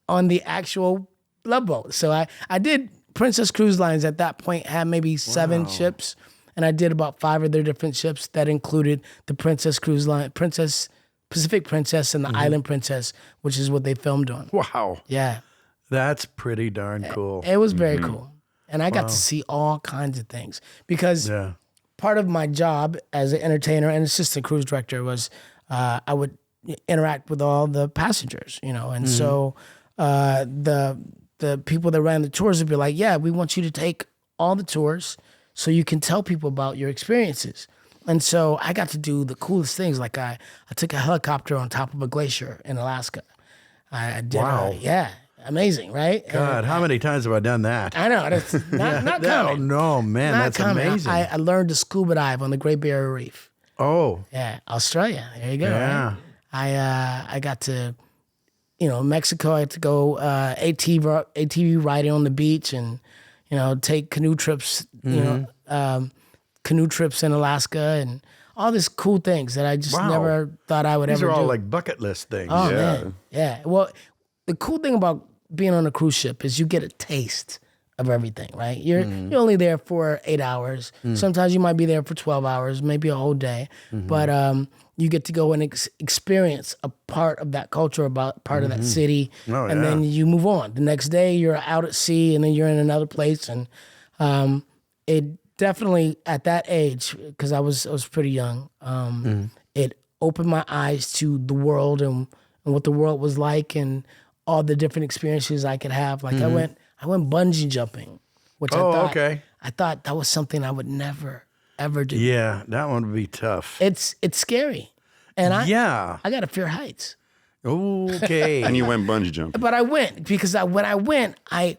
on the actual Love Boat. So I did Princess Cruise Lines at that point, had maybe 7 ships. And I did about 5 of their different ships that included the Princess Cruise Line, Pacific Princess, and the Island Princess, which is what they filmed on. Wow. Yeah. That's pretty darn cool. It was very cool. And I got to see all kinds of things because part of my job as an entertainer and assistant cruise director was I would interact with all the passengers, and so the people that ran the tours would be like, yeah, we want you to take all the tours so you can tell people about your experiences. And so I got to do the coolest things. Like I took a helicopter on top of a glacier in Alaska. I did. Wow. Amazing, right? God, how many times have I done that? I know. That's not common. No, man, Not that's common. amazing. I learned to scuba dive on the Great Barrier Reef. Oh. Yeah, Australia. There you go. Yeah. Right? I got to, Mexico. I had to go ATV riding on the beach and, take canoe trips. Canoe trips in Alaska and all these cool things that I just never thought I would These ever do. are all like bucket list things. Oh man, yeah. Well, the cool thing about being on a cruise ship is you get a taste of everything, right? You're only there for 8 hours. Sometimes you might be there for 12 hours, maybe a whole day. But you get to go and experience a part of that culture, about part of that city, and then you move on. The next day you're out at sea, and then you're in another place. And it definitely at that age, because I was pretty young, it opened my eyes to the world and what the world was like, and all the different experiences I could have. Like I went bungee jumping, which I thought that was something I would never ever do. Yeah, that one would be tough. It's scary, and I got to fear heights. Okay. And you went bungee jumping. But I went because when I went, I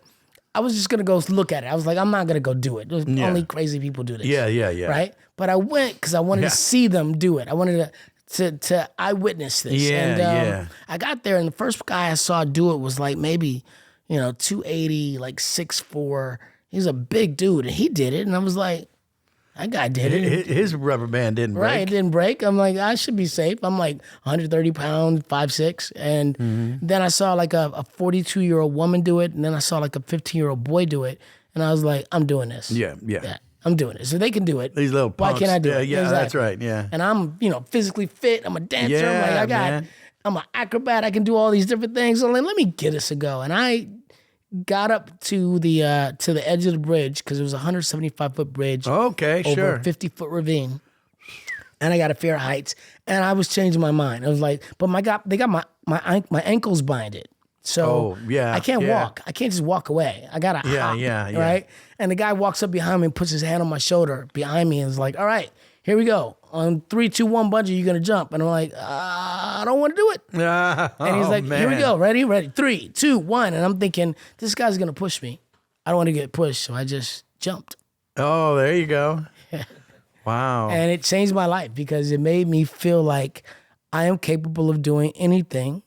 I was just gonna go look at it. I was like, I'm not gonna go do it. Only crazy people do this. Yeah. Right? But I went because I wanted to see them do it. I wanted to eyewitness this. Yeah, I got there, and the first guy I saw do it was like maybe, 280, like 6'4". He's a big dude, and he did it, and I was like, that guy did it. His rubber band didn't break. Right, it didn't break. I'm like, I should be safe. I'm like 130 pounds, 5'6". And then I saw like a 42-year-old woman do it. And then I saw like a 15-year-old boy do it. And I was like, I'm doing this. Yeah. I'm doing it. So they can do it. These little punks. Why can't I do it? Yeah, Exactly. that's right. Yeah. And I'm, physically fit. I'm a dancer. Yeah, man. I'm an acrobat. I can do all these different things. So like, let me give this a go. And I got up to the edge of the bridge because it was a 175-foot bridge. Okay, over sure. a 50-foot ravine. And I got a fear of heights. And I was changing my mind. I was like, but they got my ankles binded. So I can't walk. I can't just walk away. I got to hop. Yeah. Right? And the guy walks up behind me and puts his hand on my shoulder behind me and is like, all right, here we go. On 3, 2, 1 bungee, you're going to jump. And I'm like, I don't want to do it. And he's like, here we go. Ready? 3, 2, 1. And I'm thinking, this guy's going to push me. I don't want to get pushed. So I just jumped. Oh, there you go. Wow. And it changed my life because it made me feel like I am capable of doing anything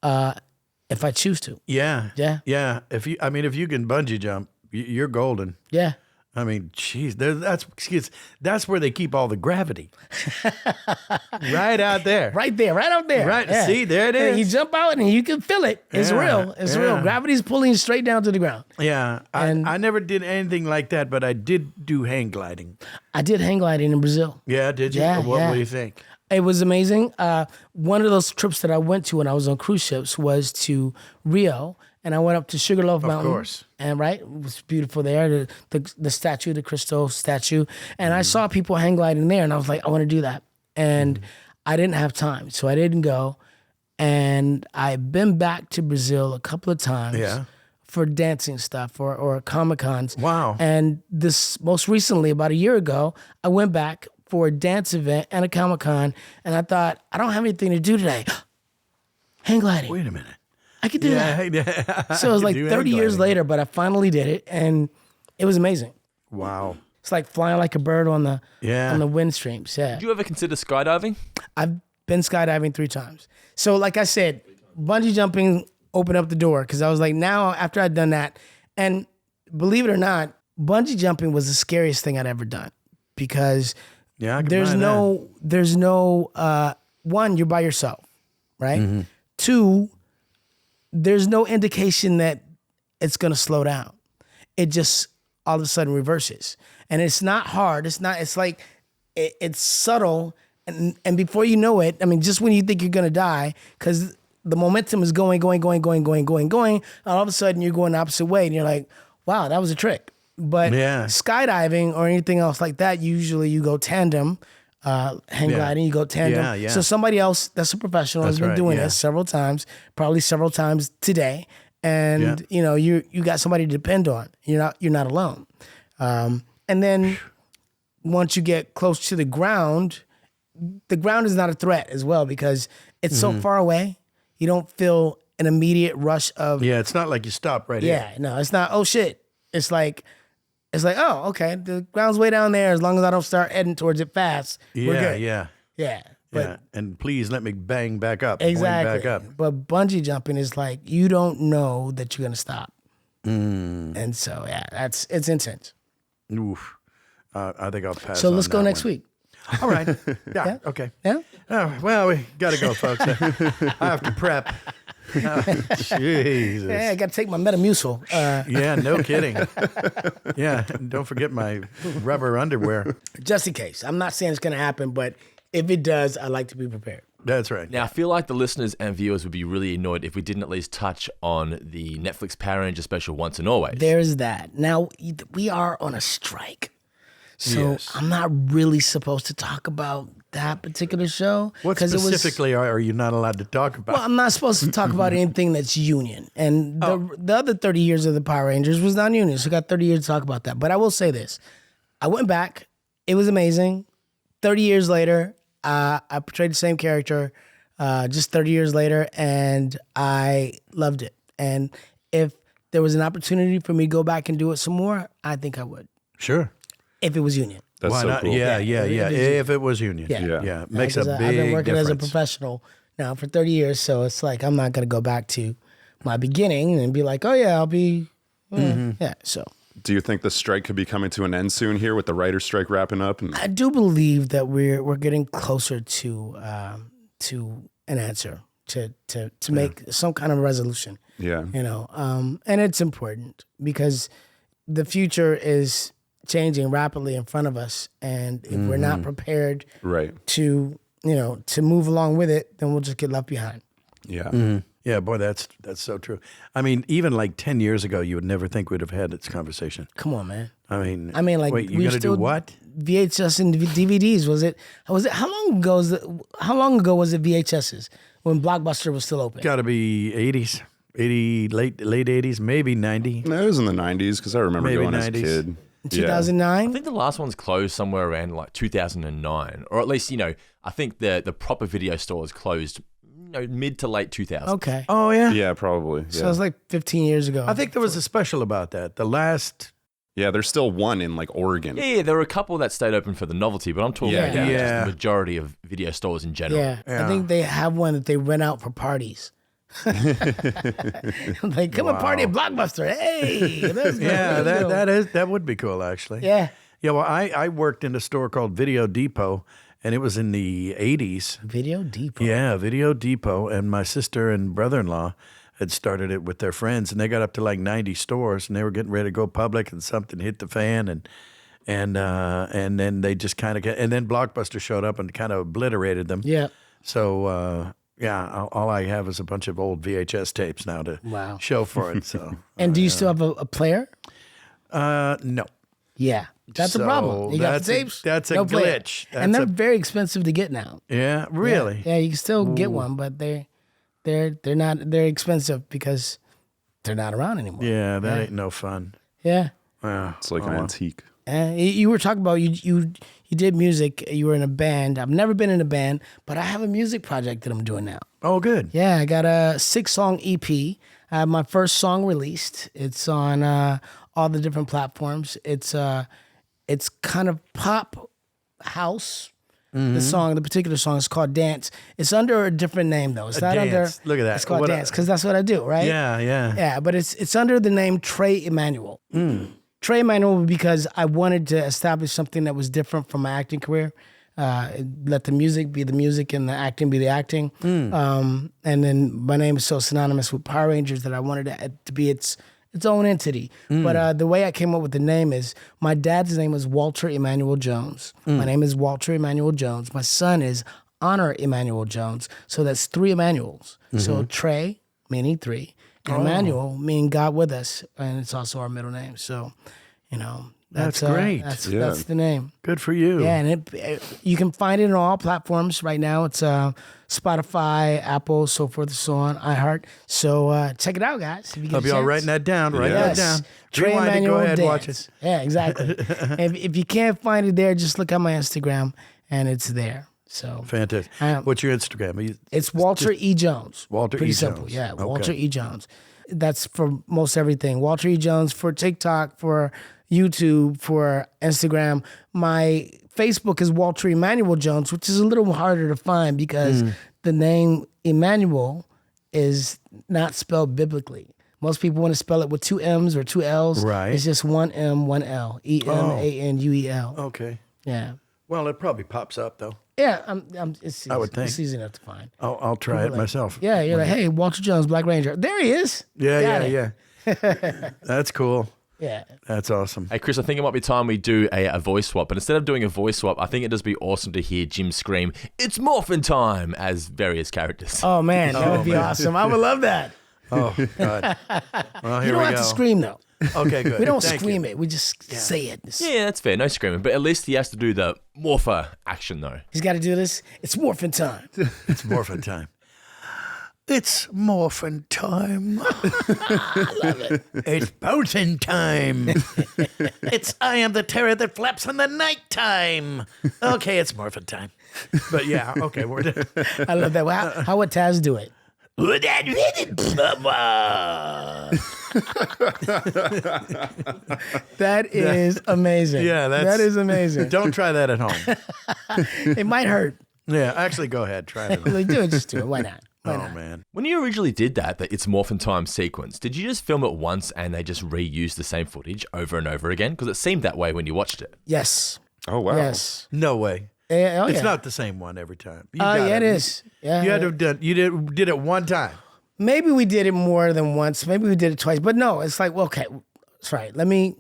if I choose to. Yeah. Yeah. If you can bungee jump, you're golden. Yeah. I mean, geez, that's where they keep all the gravity. Right out there. Right out there. Right. Yeah. See, there it is. And you jump out and you can feel it. It's real. It's real. Gravity's pulling you straight down to the ground. Yeah. And I never did anything like that, but I did do hang gliding. I did hang gliding in Brazil. Yeah, did you? Yeah, What yeah. do you think? It was amazing. One of those trips that I went to when I was on cruise ships was to Rio, and I went up to Sugarloaf Mountain. Of course. And it was beautiful there, the statue, the crystal statue. And I saw people hang gliding there, and I was like, I want to do that. And I didn't have time, so I didn't go. And I've been back to Brazil a couple of times for dancing stuff or Comic-Cons. Wow. And this most recently, about a year ago, I went back for a dance event and a Comic-Con, and I thought, I don't have anything to do today. Hang gliding. Wait a minute. I could do that. Yeah. So it was like 30 years later, but I finally did it, and it was amazing. Wow. It's like flying like a bird on the wind streams. Yeah. Did you ever consider skydiving? I've been skydiving 3 times. So like I said, bungee jumping opened up the door because I was like, now after I'd done that, and believe it or not, bungee jumping was the scariest thing I'd ever done because there's no one, you're by yourself, right? Mm-hmm. 2, there's no indication that it's going to slow down. It just all of a sudden reverses. And it's not hard. It's like, it's subtle. And before you know it, I mean, just when you think you're going to die, because the momentum is going, all of a sudden you're going the opposite way. And you're like, wow, that was a trick. But skydiving or anything else like that, usually you go tandem. Hang gliding, you go tandem. Yeah. So somebody else that's a professional has been doing this several times, probably several times today, and you got somebody to depend on. You're not alone. And then once you get close to the ground is not a threat as well because it's so far away. You don't feel an immediate rush of it's not like you stop right here. Yeah, no, it's not. Oh shit! It's like, oh, okay, the ground's way down there. As long as I don't start heading towards it fast, we're good. Yeah. But And please let me bang back up. exactly. Back up. But bungee jumping is like you don't know that you're gonna stop, and so it's intense. Oof. I think I'll pass. So on let's go that next one. week. All right. Yeah. Okay. Yeah. Well, we got to go, folks. I have to prep. Jesus. Yeah, I got to take my Metamucil. Yeah, no kidding. Yeah, and don't forget my rubber underwear. Just in case. I'm not saying it's going to happen, but if it does, I like to be prepared. That's right. Now, I feel like the listeners and viewers would be really annoyed if we didn't at least touch on the Netflix Power Ranger special Once and Always. There's that. Now, we are on a strike. So I'm not really supposed to talk about that particular show. What specifically are you not allowed to talk about? Well, I'm not supposed to talk about anything that's union. And the other 30 years of the Power Rangers was non-union, so I got 30 years to talk about that. But I will say this. I went back. It was amazing. 30 years later, I portrayed the same character just 30 years later, and I loved it. And if there was an opportunity for me to go back and do it some more, I think I would. Sure. If it was union. That's Why so not? cool. Yeah. If it was union. Yeah. Yeah. Makes a big I've been working difference. as a professional now for 30 years, so it's like I'm not going to go back to my beginning and be like, oh yeah, I'll be, yeah. So Do you think the strike could be coming to an end soon here with the writer's strike wrapping up? And I do believe that we're getting closer to an answer to make some kind of resolution. yeah, You know, and it's important because the future is changing rapidly in front of us, and if we're not prepared right. to to move along with it, then we'll just get left behind. Yeah. Yeah, boy, that's so true. I mean, even like 10 years ago, you would never think we'd have had this conversation. Come on, man. I mean, Like wait, you're we going to do still what? VHS and DVDs. Was it? How long ago was it VHSs when Blockbuster was still open? Got to be 80s, late 80s, maybe 90. No, it was in the 90s because I remember Maybe going as a 90s. kid. In 2009. I think the last one's closed somewhere around like 2009, or at least I think the proper video stores closed mid to late 2000s. Okay. Oh, yeah? Yeah, probably. So it Yeah. was like 15 years ago. I think there was a special about that. The last... Yeah, there's still one in like Oregon. Yeah, there were a couple that stayed open for the novelty, but I'm talking Yeah. about just Yeah. the majority of video stores in general. Yeah, I think they have one that they rent out for parties. Like, come and party at Blockbuster. Hey, let's go, Yeah, let's go. that would be cool, actually. Yeah. Yeah, well, I worked in a store called Video Depot, and it was in the 80s. Video Depot. Yeah, Video Depot, and my sister and brother-in-law had started it with their friends, and they got up to like 90 stores, and they were getting ready to go public, and something hit the fan, and then they just kind of and then Blockbuster showed up and kind of obliterated them. Yeah. So all I have is a bunch of old VHS tapes now to Wow. show for it. So And do you still have a player? no. Yeah. That's a So problem. You got that's the a- tapes? that's a no player. glitch. And That's they're very expensive to get now. Yeah, really. Yeah, you can still get one, but they're expensive because they're not around anymore. Yeah, that ain't no fun. Yeah. Wow. It's like an antique. You were talking about you did music. You were in a band. I've never been in a band, but I have a music project that I'm doing now. Oh, good. Yeah, I got a 6-song EP. I have my first song released. It's on all the different platforms. It's kind of pop house. The particular song is called Dance. It's under a different name though. It's not Dance. under. Look at that. It's called What a- Dance because that's what I do, right? Yeah, yeah. Yeah, but it's under the name Trey Emanuel. Trey Emanuel because I wanted to establish something that was different from my acting career. Let the music be the music and the acting be the acting. And then my name is so synonymous with Power Rangers that I wanted it to be its own entity. But the way I came up with the name is my dad's name is Walter Emanuel Jones. My name is Walter Emanuel Jones. My son is Honor Emanuel Jones. So that's 3 Emanuels. So Trey, meaning 3, and Emmanuel, meaning God with us. And it's also our middle name. So, That's great. That's the name. Good for you. Yeah, and you can find it on all platforms right now. It's Spotify, Apple, so forth and so on, iHeart. So check it out, guys. If you get I'll a be all chance. writing that down. Write that down. Trey Rewind it, Emanuel go ahead, Dance. watch it. Yeah, exactly. if you can't find it there, just look at my Instagram, and it's there. So Fantastic. Um, What's your Instagram? it's Walter E. Jones. Walter Pretty E. simple. Jones. Yeah, Okay. Walter E. Jones. That's for most everything. Walter E. Jones for TikTok, for YouTube, for Instagram. My Facebook is Walter Emanuel Jones, which is a little harder to find because the name Emmanuel is not spelled biblically. Most people want to spell it with 2 M's or 2 L's. Right. It's just 1 M, 1 L. Emanuel. Okay. Yeah. Well, it probably pops up, though. Yeah, it's easy. I would think. It's easy enough to find. I'll try it myself. Yeah, you're like, hey, Walter Jones, Black Ranger. There he is. Got it. Yeah. That's cool. Yeah. That's awesome. Hey, Chris, I think it might be time we do a voice swap. But instead of doing a voice swap, I think it'd just be awesome to hear Jim scream, "It's morphin' time," as various characters. Oh, man, that would be awesome. I would love that. Oh, God. Well, You here don't we have go. to scream, though. Okay, good. We don't Thank scream you. it. We just say it. Yeah, that's fair. No screaming. But at least he has to do the morpher action, though. He's got to do this. It's morphin' time. It's morphin' time. It's morphin' time. I love it. It's bouncing time. It's I am the terror that flaps in the night time. Okay, it's morphin' time. But yeah, okay, we're done. I love that. How would Taz do it? That is amazing. Yeah, that is amazing. Don't try that at home. It might hurt. Yeah, actually, go ahead. Try it. Like, do it. Just do it. Why not? Why Oh, not? man. When you originally did that It's Morphin Time sequence, did you just film it once and they just reused the same footage over and over again? Because it seemed that way when you watched it. Yes. Oh, wow. Yes. No way. Yeah, It's not the same one every time. You Oh, gotta- yeah, it is. Yeah. You had to have done. You did it one time. Maybe we did it more than once. Maybe we did it twice. But no, it's like, well, okay, sorry. Let me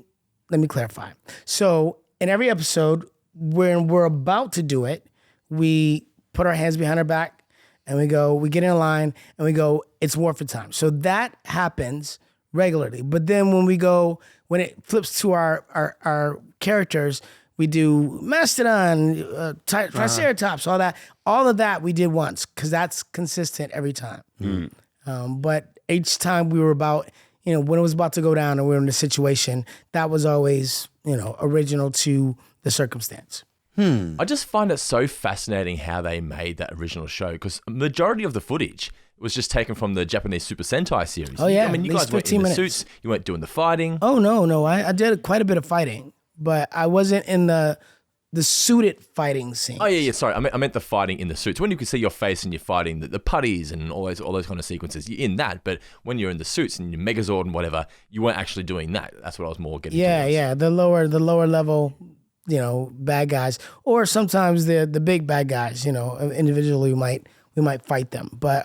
clarify. So in every episode, when we're about to do it, we put our hands behind our back and we get in line and we go, it's morphin time. So that happens regularly. But then when it flips to our characters, we do Mastodon, Triceratops, all of that we did once because that's consistent every time. But each time we were about, when it was about to go down and we were in a situation, that was always, original to the circumstance. I just find it so fascinating how they made that original show because majority of the footage was just taken from the Japanese Super Sentai series. Oh, yeah, I mean, you at least guys weren't 15 in the minutes. suits, you weren't doing the fighting. Oh, no. I did quite a bit of fighting, but I wasn't in the suited fighting scene. Oh yeah. Sorry, I meant the fighting in the suits. When you could see your face and you're fighting the putties and all those kind of sequences, you're in that. But when you're in the suits and your Megazord and whatever, you weren't actually doing that. That's what I was more getting. towards. Yeah. The lower level, bad guys, or sometimes the big bad guys. Individually we might fight them, but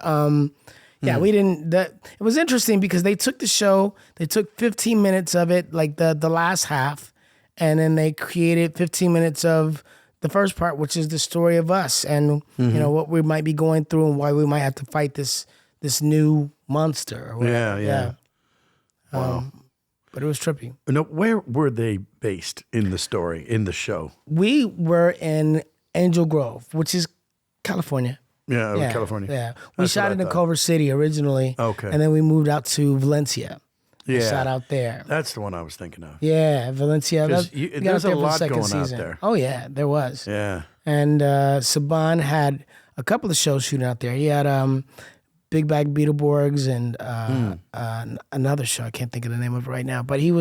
yeah, we didn't. It was interesting because they took the show, they took 15 minutes of it, like the last half. And then they created 15 minutes of the first part, which is the story of us and what we might be going through and why we might have to fight this new monster. Or whatever. Yeah. Wow. But it was trippy. No, where were they based in the story, in the show? We were in Angel Grove, which is California. Yeah, California. Yeah, we That's shot what I it in thought. Culver City originally. Okay. And then we moved out to Valencia. Yeah. Shot out there. That's the one I was thinking of. Yeah, Valencia. 'Cause We got there's out there a for the lot second going out season. there. Oh yeah, there was. Yeah. And Saban had a couple of shows shooting out there. He had Big Bag Beetleborgs and another show. I can't think of the name of it right now. But he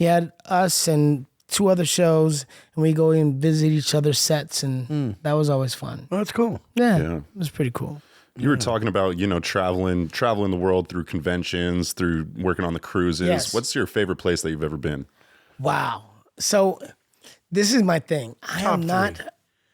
had us and two other shows, and we go and visit each other's sets, and that was always fun. Well, that's cool. Yeah, it was pretty cool. You were talking about, traveling the world through conventions, through working on the cruises. Yes. What's your favorite place that you've ever been? Wow. So this is my thing. I Top am not three.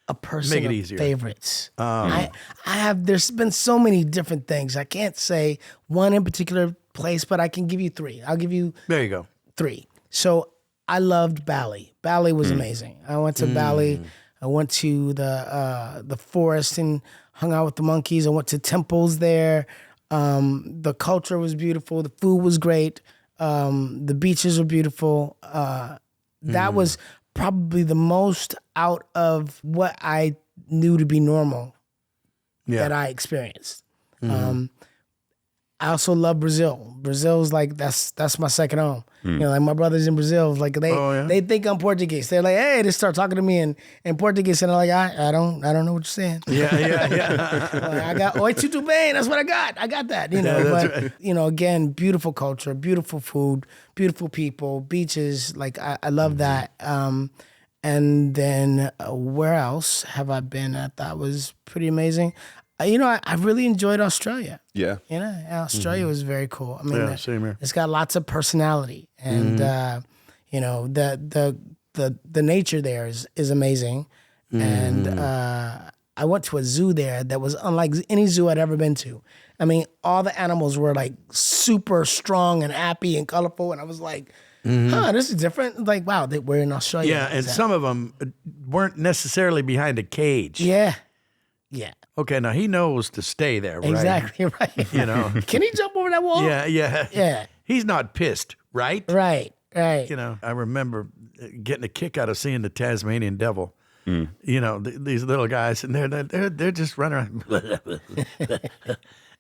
a person Make it of easier. favorites. I have. There's been so many different things. I can't say one in particular place, but I can give you three. I'll give you There you go. three. So I loved Bali. Bali was amazing. I went to Bali. I went to the forest and hung out with the monkeys. I went to temples there. The culture was beautiful. The food was great. The beaches were beautiful. That was probably the most out of what I knew to be normal that I experienced. I also love Brazil. Brazil's like that's my second home. Like my brothers in Brazil, like they think I'm Portuguese. They're like, hey, they start talking to me in Portuguese, and they're like, I don't know what you're saying. Yeah. Like, I got oi tudo bem. That's what I got. I got that. But again, beautiful culture, beautiful food, beautiful people, beaches. Like I love that. And then where else have I been? I thought was pretty amazing. I really enjoyed Australia. Yeah. Australia was very cool. I mean, Yeah, same here. it's got lots of personality, and the nature there is amazing. And I went to a zoo there that was unlike any zoo I'd ever been to. I mean, all the animals were like super strong and happy and colorful, and I was like, this is different. Like, wow, we're in Australia. Yeah, and some of them weren't necessarily behind a cage. Yeah. Okay, now he knows to stay there, right? Exactly right. Can he jump over that wall? Yeah. He's not pissed, right? Right. I remember getting a kick out of seeing the Tasmanian devil. These little guys, and they're just running around.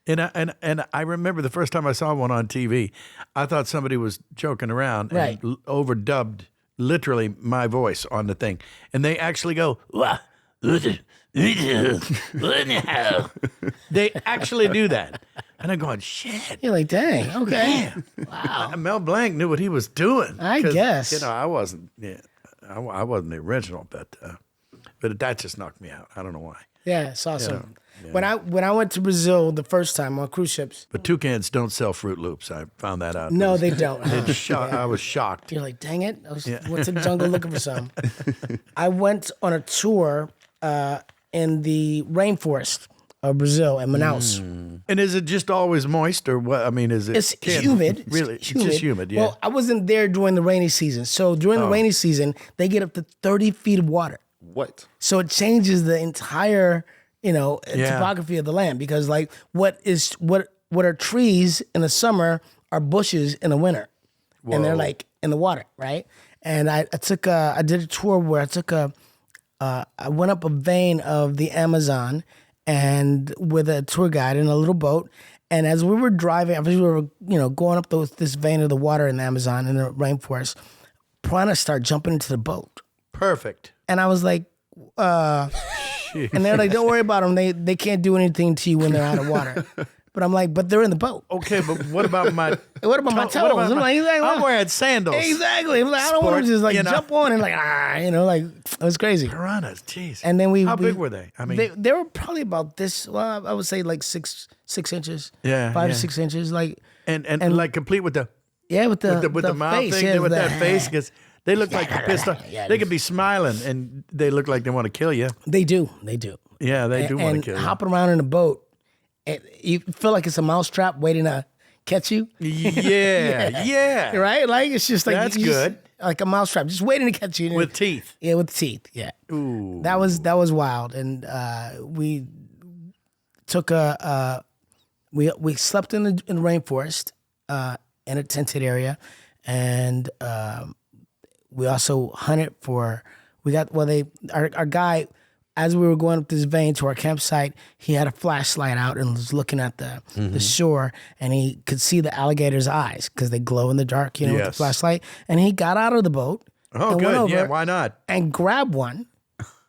And I remember the first time I saw one on TV, I thought somebody was joking around and overdubbed literally my voice on the thing, and they actually go, "Wah." They actually do that. And I'm going, shit. You're like, dang, okay. Wow. Mel Blanc knew what he was doing. I guess. You know, I wasn't the original, but that just knocked me out. I don't know why. Yeah, it's awesome. Yeah. When I went to Brazil the first time on cruise ships. But toucans don't sell Fruit Loops. I found that out. No, they don't. I was shocked. You're like, dang it. Went to the jungle looking for some. I went on a tour in the rainforest of Brazil in Manaus. And is it just always moist or what? I mean, is it? It's humid. Really? It's just humid, yeah. Well, I wasn't there during the rainy season. So during the rainy season, they get up to 30 feet of water. What? So it changes the entire, topography of the land because like what are trees in the summer are bushes in the winter. Whoa. And they're like in the water, right? And I did a tour where I went up a vein of the Amazon and with a tour guide in a little boat. And as we were driving, as we were, going up this vein of the water in the Amazon in the rainforest, piranhas start jumping into the boat. Perfect. And I was like, and they're like, don't worry about them. They can't do anything to you when they're out of water. But I'm like, but they're in the boat. Okay, but what about my my toes? I'm wearing sandals. Exactly. I'm like, I don't want to just jump on and it was crazy. Piranhas, jeez. And then how big were they? I mean, they were probably about this. Well, I would say like 6 inches. Yeah, 5 to 6 inches. And like complete with the with the mouth face, thing, with that face, because they look like they're pissed off. Yeah, they could be smiling and they look like they want to kill you. They do. Yeah, they do want to kill you. And hopping around in a boat. You feel like it's a mousetrap waiting to catch you. Yeah. Right? Like it's just like that's good. Like a mousetrap, just waiting to catch you. With teeth. Yeah, with teeth. Yeah. Ooh. That was wild, and we took we slept in the rainforest in a tented area, and we also hunted for. Our guy. As we were going up this vein to our campsite, he had a flashlight out and was looking at the shore, and he could see the alligator's eyes because they glow in the dark, with the flashlight. And he got out of the boat. Oh, good. Yeah, why not? And grabbed one.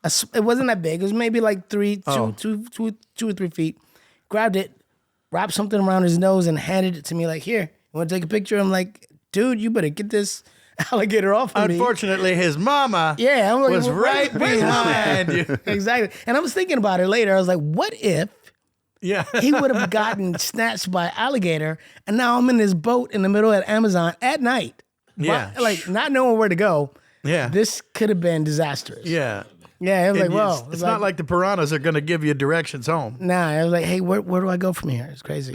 It wasn't that big. It was maybe like 2 or 3 feet. Grabbed it, wrapped something around his nose, and handed it to me like, here, you want to take a picture? I'm like, dude, you better get this alligator off of me. Unfortunately, his mama was right behind you. Exactly. And I was thinking about it later. I was like, what if he would have gotten snatched by alligator and now I'm in this boat in the middle of the Amazon at night. Yeah. Like not knowing where to go. Yeah. This could have been disastrous. Yeah. Yeah, I was like, whoa. It's not like the piranhas are going to give you directions home. Nah, I was like, hey, where do I go from here? It's crazy.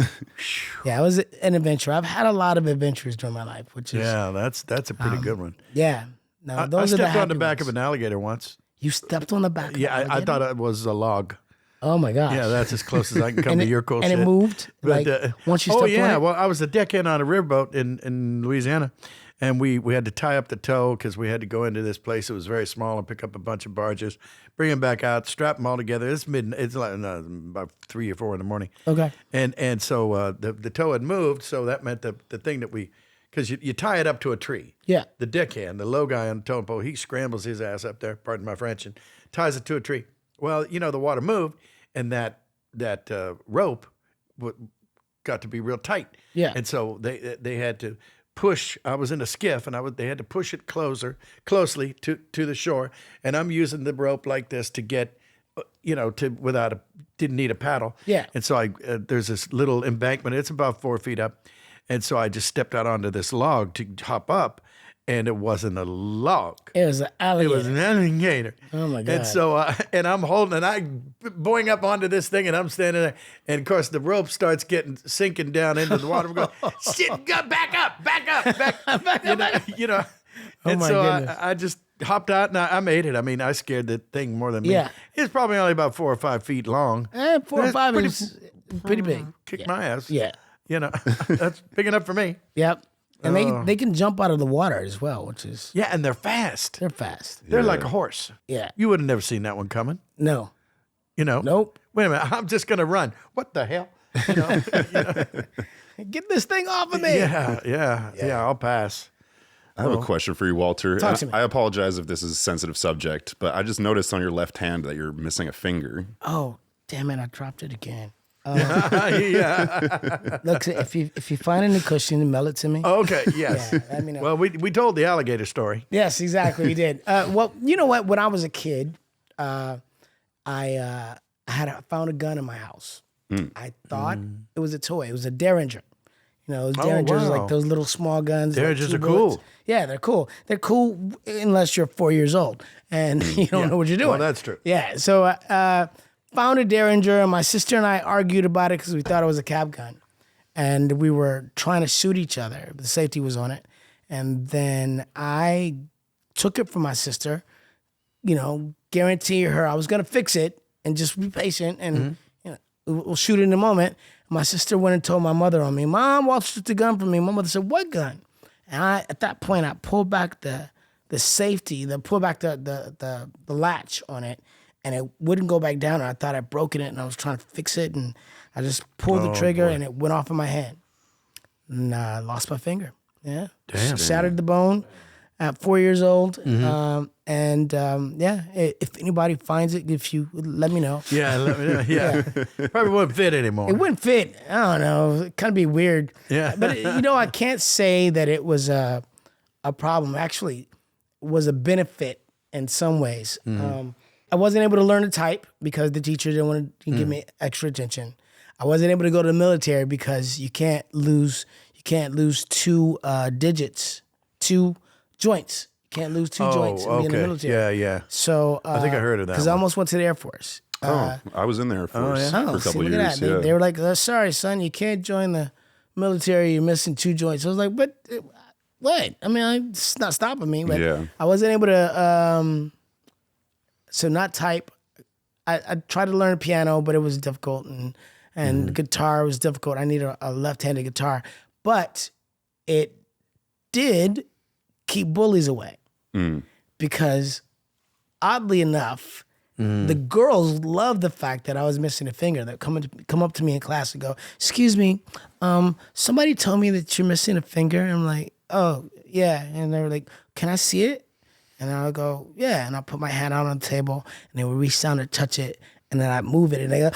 Yeah, it was an adventure. I've had a lot of adventures during my life, which is... Yeah, that's a pretty good one. Yeah. No, I stepped on the back of an alligator once. You stepped on the back of an alligator? I thought it was a log. Oh, my gosh. Yeah, that's as close as I can come to your cool shit. And it moved? But, once you stepped on it? Well, I was a deckhand on a riverboat in Louisiana. And we had to tie up the tow because we had to go into this place. It was very small and pick up a bunch of barges, bring them back out, strap them all together. It's midnight. It's like about 3 or 4 in the morning. Okay. And so the tow had moved, so that meant the thing that because you tie it up to a tree. Yeah. The deckhand, the low guy on the towing pole, he scrambles his ass up there, pardon my French, and ties it to a tree. Well, the water moved, and that rope got to be real tight. Yeah. And so they had to push. I was in a skiff, and they had to push it closely to the shore. And I'm using the rope like this to get, didn't need a paddle. Yeah. And so there's this little embankment. It's about 4 feet up, and so I just stepped out onto this log to hop up, and it wasn't a log. It was an alligator. It was an alligator. Oh my God. And so, and I'm holding, and I'm going up onto this thing, and I'm standing there, and of course the rope starts sinking down into the water. I'm going, shit, back up. Oh and my so goodness. I just hopped out, and I made it. I mean, I scared the thing more than me. Yeah. It's probably only about 4 or 5 feet long. 4 or 5 is pretty big. Kicked my ass. Yeah. That's big enough for me. Yep. And they can jump out of the water as well, which is... Yeah, and they're fast. They're fast. They're like a horse. Yeah. You would have never seen that one coming. No. Nope. Wait a minute. I'm just going to run. What the hell? Get this thing off of me. Yeah. I'll pass. I have a question for you, Walter. Talk to me. I apologize if this is a sensitive subject, but I just noticed on your left hand that you're missing a finger. Oh, damn it. I dropped it again. Look, if you find any cushion, mail it to me. Okay, yes. Yeah, let me know. Well, we told the alligator story. Yes, exactly. We did. Well, you know what? When I was a kid, I found a gun in my house. I thought it was a toy. It was a Derringer. You know, Derringers wow. like those little small guns. Derringers like are 2 bullets. cool. Yeah, they're cool. They're cool unless you're 4 years old and you don't know what you're doing. Well, that's true. Yeah. So found a Derringer, and my sister and I argued about it because we thought it was a cap gun, and we were trying to shoot each other. The safety was on it, and then I took it from my sister. You know, guarantee her I was gonna fix it and just be patient, and you know, we'll shoot it in a moment. My sister went and told my mother on me. Mom, Walter took the gun from me. My mother said, "What gun?" And at that point, I pulled back the safety, pulled back the latch on it, and it wouldn't go back down. And I thought I'd broken it, and I was trying to fix it, and I just pulled the trigger, and it went off in my hand. And I lost my finger. Yeah, Damn. Shattered the bone at 4 years old. If anybody finds it, if you let me know. Yeah, let me know. Yeah. Probably wouldn't fit anymore. It wouldn't fit. I don't know. It kind of be weird. Yeah. But, I can't say that it was a problem. Actually, it was a benefit in some ways. I wasn't able to learn to type because the teacher didn't want to give me extra attention. I wasn't able to go to the military because you can't lose 2 digits, 2 joints. You can't lose 2 joints and be in the military. Yeah. So I think I heard of that because I one. almost went to the Air Force. I was in the Air Force for a See, couple look years. at that. They were like, sorry, son, you can't join the military. You're missing 2 joints. I was like, but what? I mean, it's not stopping me. But Yeah. I wasn't able to, not type. I tried to learn piano, but it was difficult. And guitar was difficult. I needed a left-handed guitar. But it did keep bullies away. Because oddly enough, the girls loved the fact that I was missing a finger. They'd come up to me in class and go, "Excuse me, somebody told me that you're missing a finger." And I'm like, "Oh, yeah." And they were like, "Can I see it?" And I would go, "Yeah." And I'll put my hand out on the table, and they would reach down to touch it. And then I move it, and they go,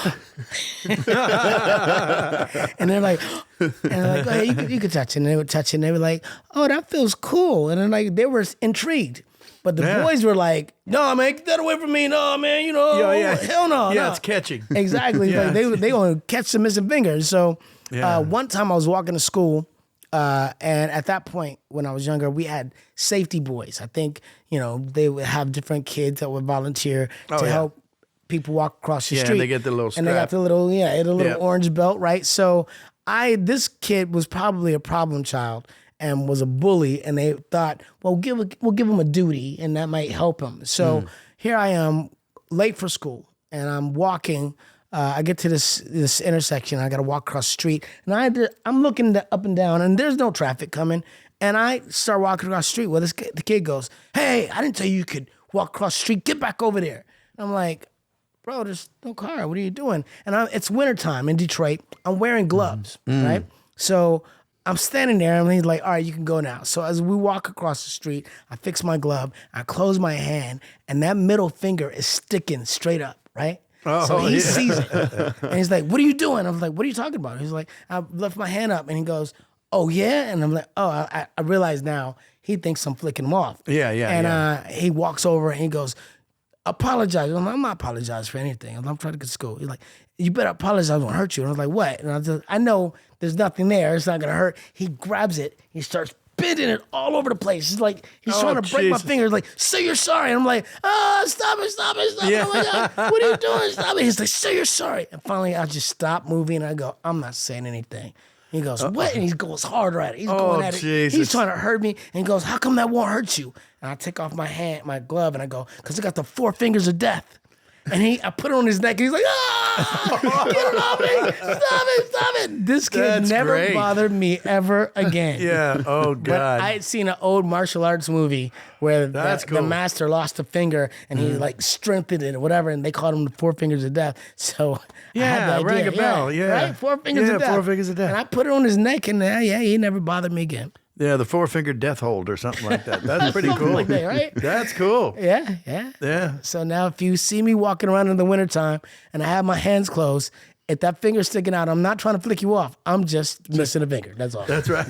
and they're like, "Oh, hey, you can touch it." And they would touch it, and they were like, "Oh, that feels cool." And then they were intrigued. But the boys were like, "No, man, get that away from me. No, man, hell no." Yeah, no. it's catching. Exactly. Yeah. Like they want to catch the missing fingers. So one time I was walking to school, and at that point when I was younger, we had safety boys. I think, they would have different kids that would volunteer to help people walk across the street. And they get the little strap. And they got the little orange belt, right? So this kid was probably a problem child and was a bully, and they thought, well, we'll give him a duty, and that might help him. So here I am, late for school, and I'm walking. I get to this intersection. I got to walk across the street, and I'm looking up and down, and there's no traffic coming. And I start walking across the street. Well, the kid goes, "Hey, I didn't tell you could walk across the street. Get back over there." And I'm like, "Bro, there's no car. What are you doing?" And it's wintertime in Detroit. I'm wearing gloves, right? So I'm standing there, and he's like, "All right, you can go now." So as we walk across the street, I fix my glove, I close my hand, and that middle finger is sticking straight up, right? So he sees it, and he's like, "What are you doing?" I was like, "What are you talking about?" He's like, "I left my hand up," and he goes, "Oh, yeah?" And I'm like, "Oh, I realize now he thinks I'm flicking him off." And he walks over, and he goes, "Apologize." I'm like, "I'm not apologizing for anything. I'm trying to get to school." He's like, "You better apologize. I won't hurt you." And I was like, "What?" And I know there's nothing there. It's not going to hurt. He grabs it. He starts bending it all over the place. It's like he's trying to break my fingers. Like, "Say you're sorry." And I'm like, stop it. Yeah. Oh my God, what are you doing? Stop it. He's like, "Say you're sorry." And finally, I just stop moving. And I go, "I'm not saying anything." He goes, "What?" And he goes harder at it. He's going at it. Jesus. He's trying to hurt me. And he goes, "How come that won't hurt you?" And I take off my glove, and I go, "Because I got the 4 fingers of death." And I put it on his neck, and he's like, "Get it off me! Stop it!" This kid never bothered me ever again. Yeah. Oh, God. But I had seen an old martial arts movie where the master lost a finger, and he strengthened it or whatever, and they called him the 4 fingers of death. So I had the idea. Rang a bell. Yeah. Right? 4 fingers of death. 4 fingers of death. And I put it on his neck, and he never bothered me again. Yeah, the 4-finger death hold or something like that. That's pretty cool. Like that, right? That's cool. Yeah. Yeah. So now if you see me walking around in the wintertime and I have my hands closed, if that finger's sticking out, I'm not trying to flick you off. I'm just missing a finger. That's all. That's right.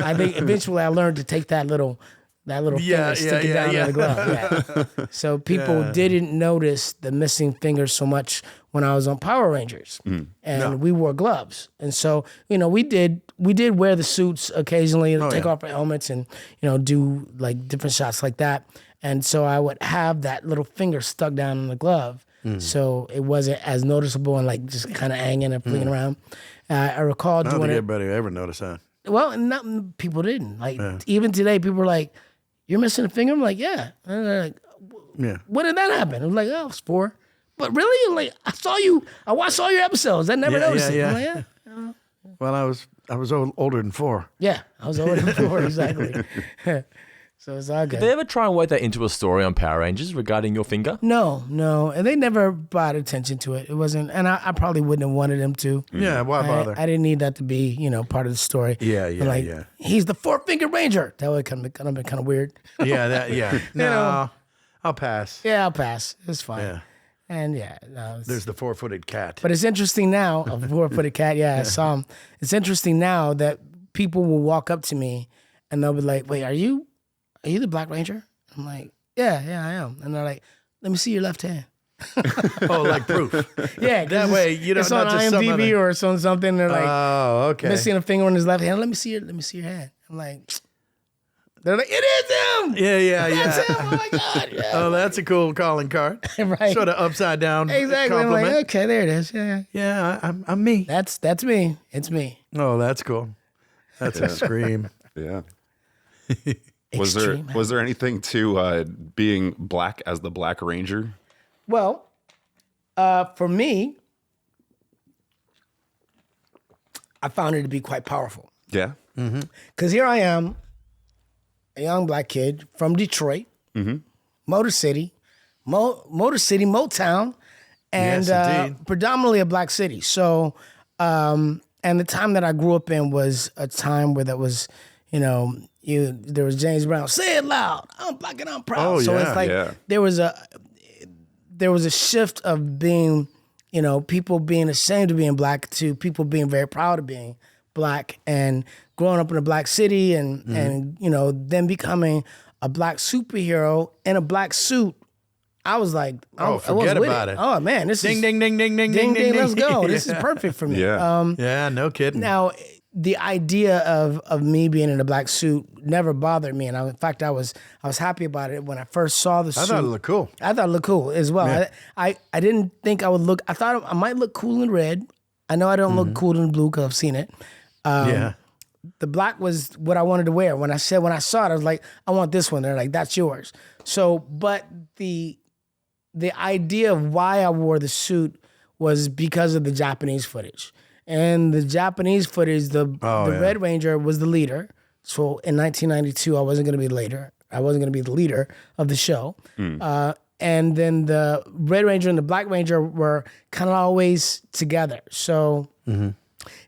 I think eventually I learned to take that little finger, stick it down in the glove. Yeah. So people didn't notice the missing finger so much when I was on Power Rangers, and we wore gloves. And so we did wear the suits occasionally, take off our helmets, and do like different shots like that. And so I would have that little finger stuck down in the glove. So it wasn't as noticeable and like just kind of hanging and flinging around. I recall doing it. I don't think everybody ever noticed that. Well, people didn't. Like even today, people were like, "You're missing a finger." I'm like, "Yeah." And they're like, when did that happen? I'm like, "Oh, it's 4." But really, I'm like, I watched all your episodes. I never noticed it. I'm like, yeah. Well, I was older than 4. Yeah, I was older than 4 exactly. So it's all good. Did they ever try and work that into a story on Power Rangers regarding your finger? No, and they never brought attention to it. It wasn't, and I probably wouldn't have wanted them to. Yeah, why bother? I didn't need that to be, part of the story. Yeah. He's the 4-finger ranger. That would kind of been kind of weird. No, I'll pass. Yeah, I'll pass. It's fine. Yeah. And there's the 4-footed cat. But it's interesting now, a 4-footed cat. Yeah, I saw him. It's interesting now that people will walk up to me and they'll be like, "Wait, are you the Black Ranger?" I'm like, yeah, I am. And they're like, "Let me see your left hand." Oh, like proof. Yeah, that way you don't. It's on IMDb or something. They're like, "Oh, okay." Missing a finger on his left hand. Let me see your hand. I'm like, they're like, "It is him." Yeah. That's him. Oh my God. Yeah. Oh, that's a cool calling card. Right. Sort of upside down. Exactly. Compliment. I'm like, okay, there it is. Yeah. Yeah, I'm me. That's me. It's me. Oh, that's cool. That's a scream. Yeah. Was there anything to being black as the Black Ranger? Well, for me, I found it to be quite powerful. Yeah. Because here I am, a young black kid from Detroit, Motor City, Motown, and Yes, predominantly a black city. So, and the time that I grew up in was a time where that was, there was James Brown, "Say it loud, I'm black and I'm proud." Oh, so yeah. it's like there was a shift of being, people being ashamed of being black to people being very proud of being black, and growing up in a black city and then becoming a black superhero in a black suit. I was like, forget about it. Oh man, this Ding, is ding, ding, ding, ding, ding, ding, let's ding. go. This is perfect for me. Yeah. Yeah, no kidding. Now, the idea of me being in a black suit never bothered me, and in fact, I was happy about it when I first saw the suit. I thought it looked cool. I thought it looked cool as well. Yeah. I didn't think I would look. I thought I might look cool in red. I know I don't look cool in blue because I've seen it. The black was what I wanted to wear. When I saw it, I was like, I want this one. They're like, that's yours. So, but the idea of why I wore the suit was because of the Japanese footage. And the Japanese footage, the Red Ranger was the leader. So in 1992, I wasn't going to be the leader. I wasn't going to be the leader of the show. And then the Red Ranger and the Black Ranger were kind of always together. So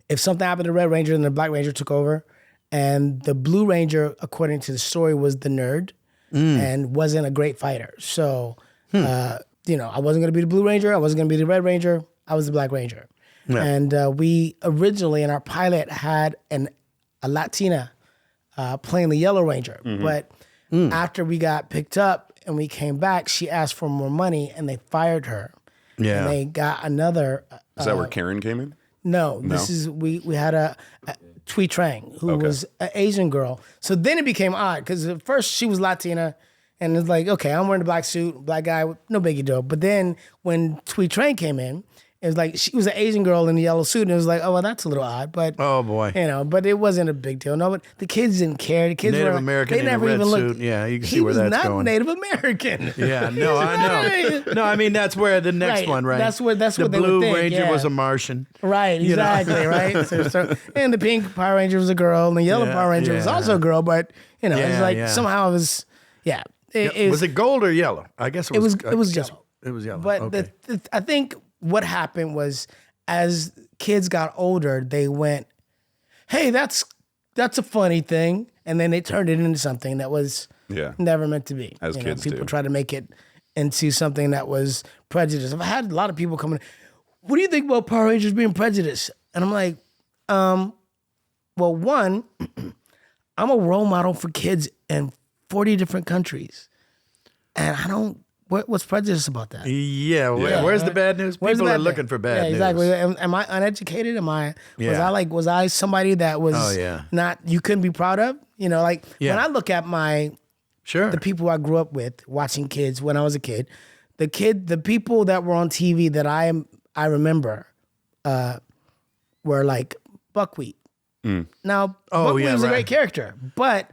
if something happened to the Red Ranger, then the Black Ranger took over. And the Blue Ranger, according to the story, was the nerd and wasn't a great fighter. So, I wasn't going to be the Blue Ranger. I wasn't going to be the Red Ranger. I was the Black Ranger. Yeah. And we originally, in our pilot, had a Latina playing the Yellow Ranger. But after we got picked up and we came back, she asked for more money and they fired her. Yeah. And they got another. Is that where Karen came in? No, this is, we had a Thuy Trang, who was an Asian girl. So then it became odd because at first she was Latina. And it's like, okay, I'm wearing a black suit, black guy, no biggie deal. But then when Thuy Trang came in, it was like she was an Asian girl in the yellow suit, and it was like, oh well, that's a little odd. But oh boy, but it wasn't a big deal. No, but the kids didn't care. The kids Native were American they never in a red even suit. looked. Yeah, you can see where that's going. He was not Native American. Yeah, no, I know. No, I mean that's where the next one, right? That's what the they would think. Blue Ranger yeah. was a Martian. Right, exactly, right. So, and the pink Power Ranger was a girl, and the yellow Power Ranger was also a girl. But it's like somehow it was, was it gold or yellow? I guess it was yellow. It was yellow. But I think what happened was, as kids got older, they went, "Hey, that's a funny thing," and then they turned it into something that was never meant to be. As kids people do. try to make it into something that was prejudice. I've had a lot of people coming, what do you think about Power Rangers being prejudiced? And I'm like, well, one, I'm a role model for kids in 40 different countries. And I don't, what's prejudice about that? Yeah, where's the bad news? Where's the People are bad looking news? for bad news. Exactly. Am I uneducated? Was I somebody that was not, you couldn't be proud of? You know, like when I look at the people I grew up with watching kids when I was a kid, the people that were on TV that I remember were like Buckwheat. Now, Buckwheat was a great character, but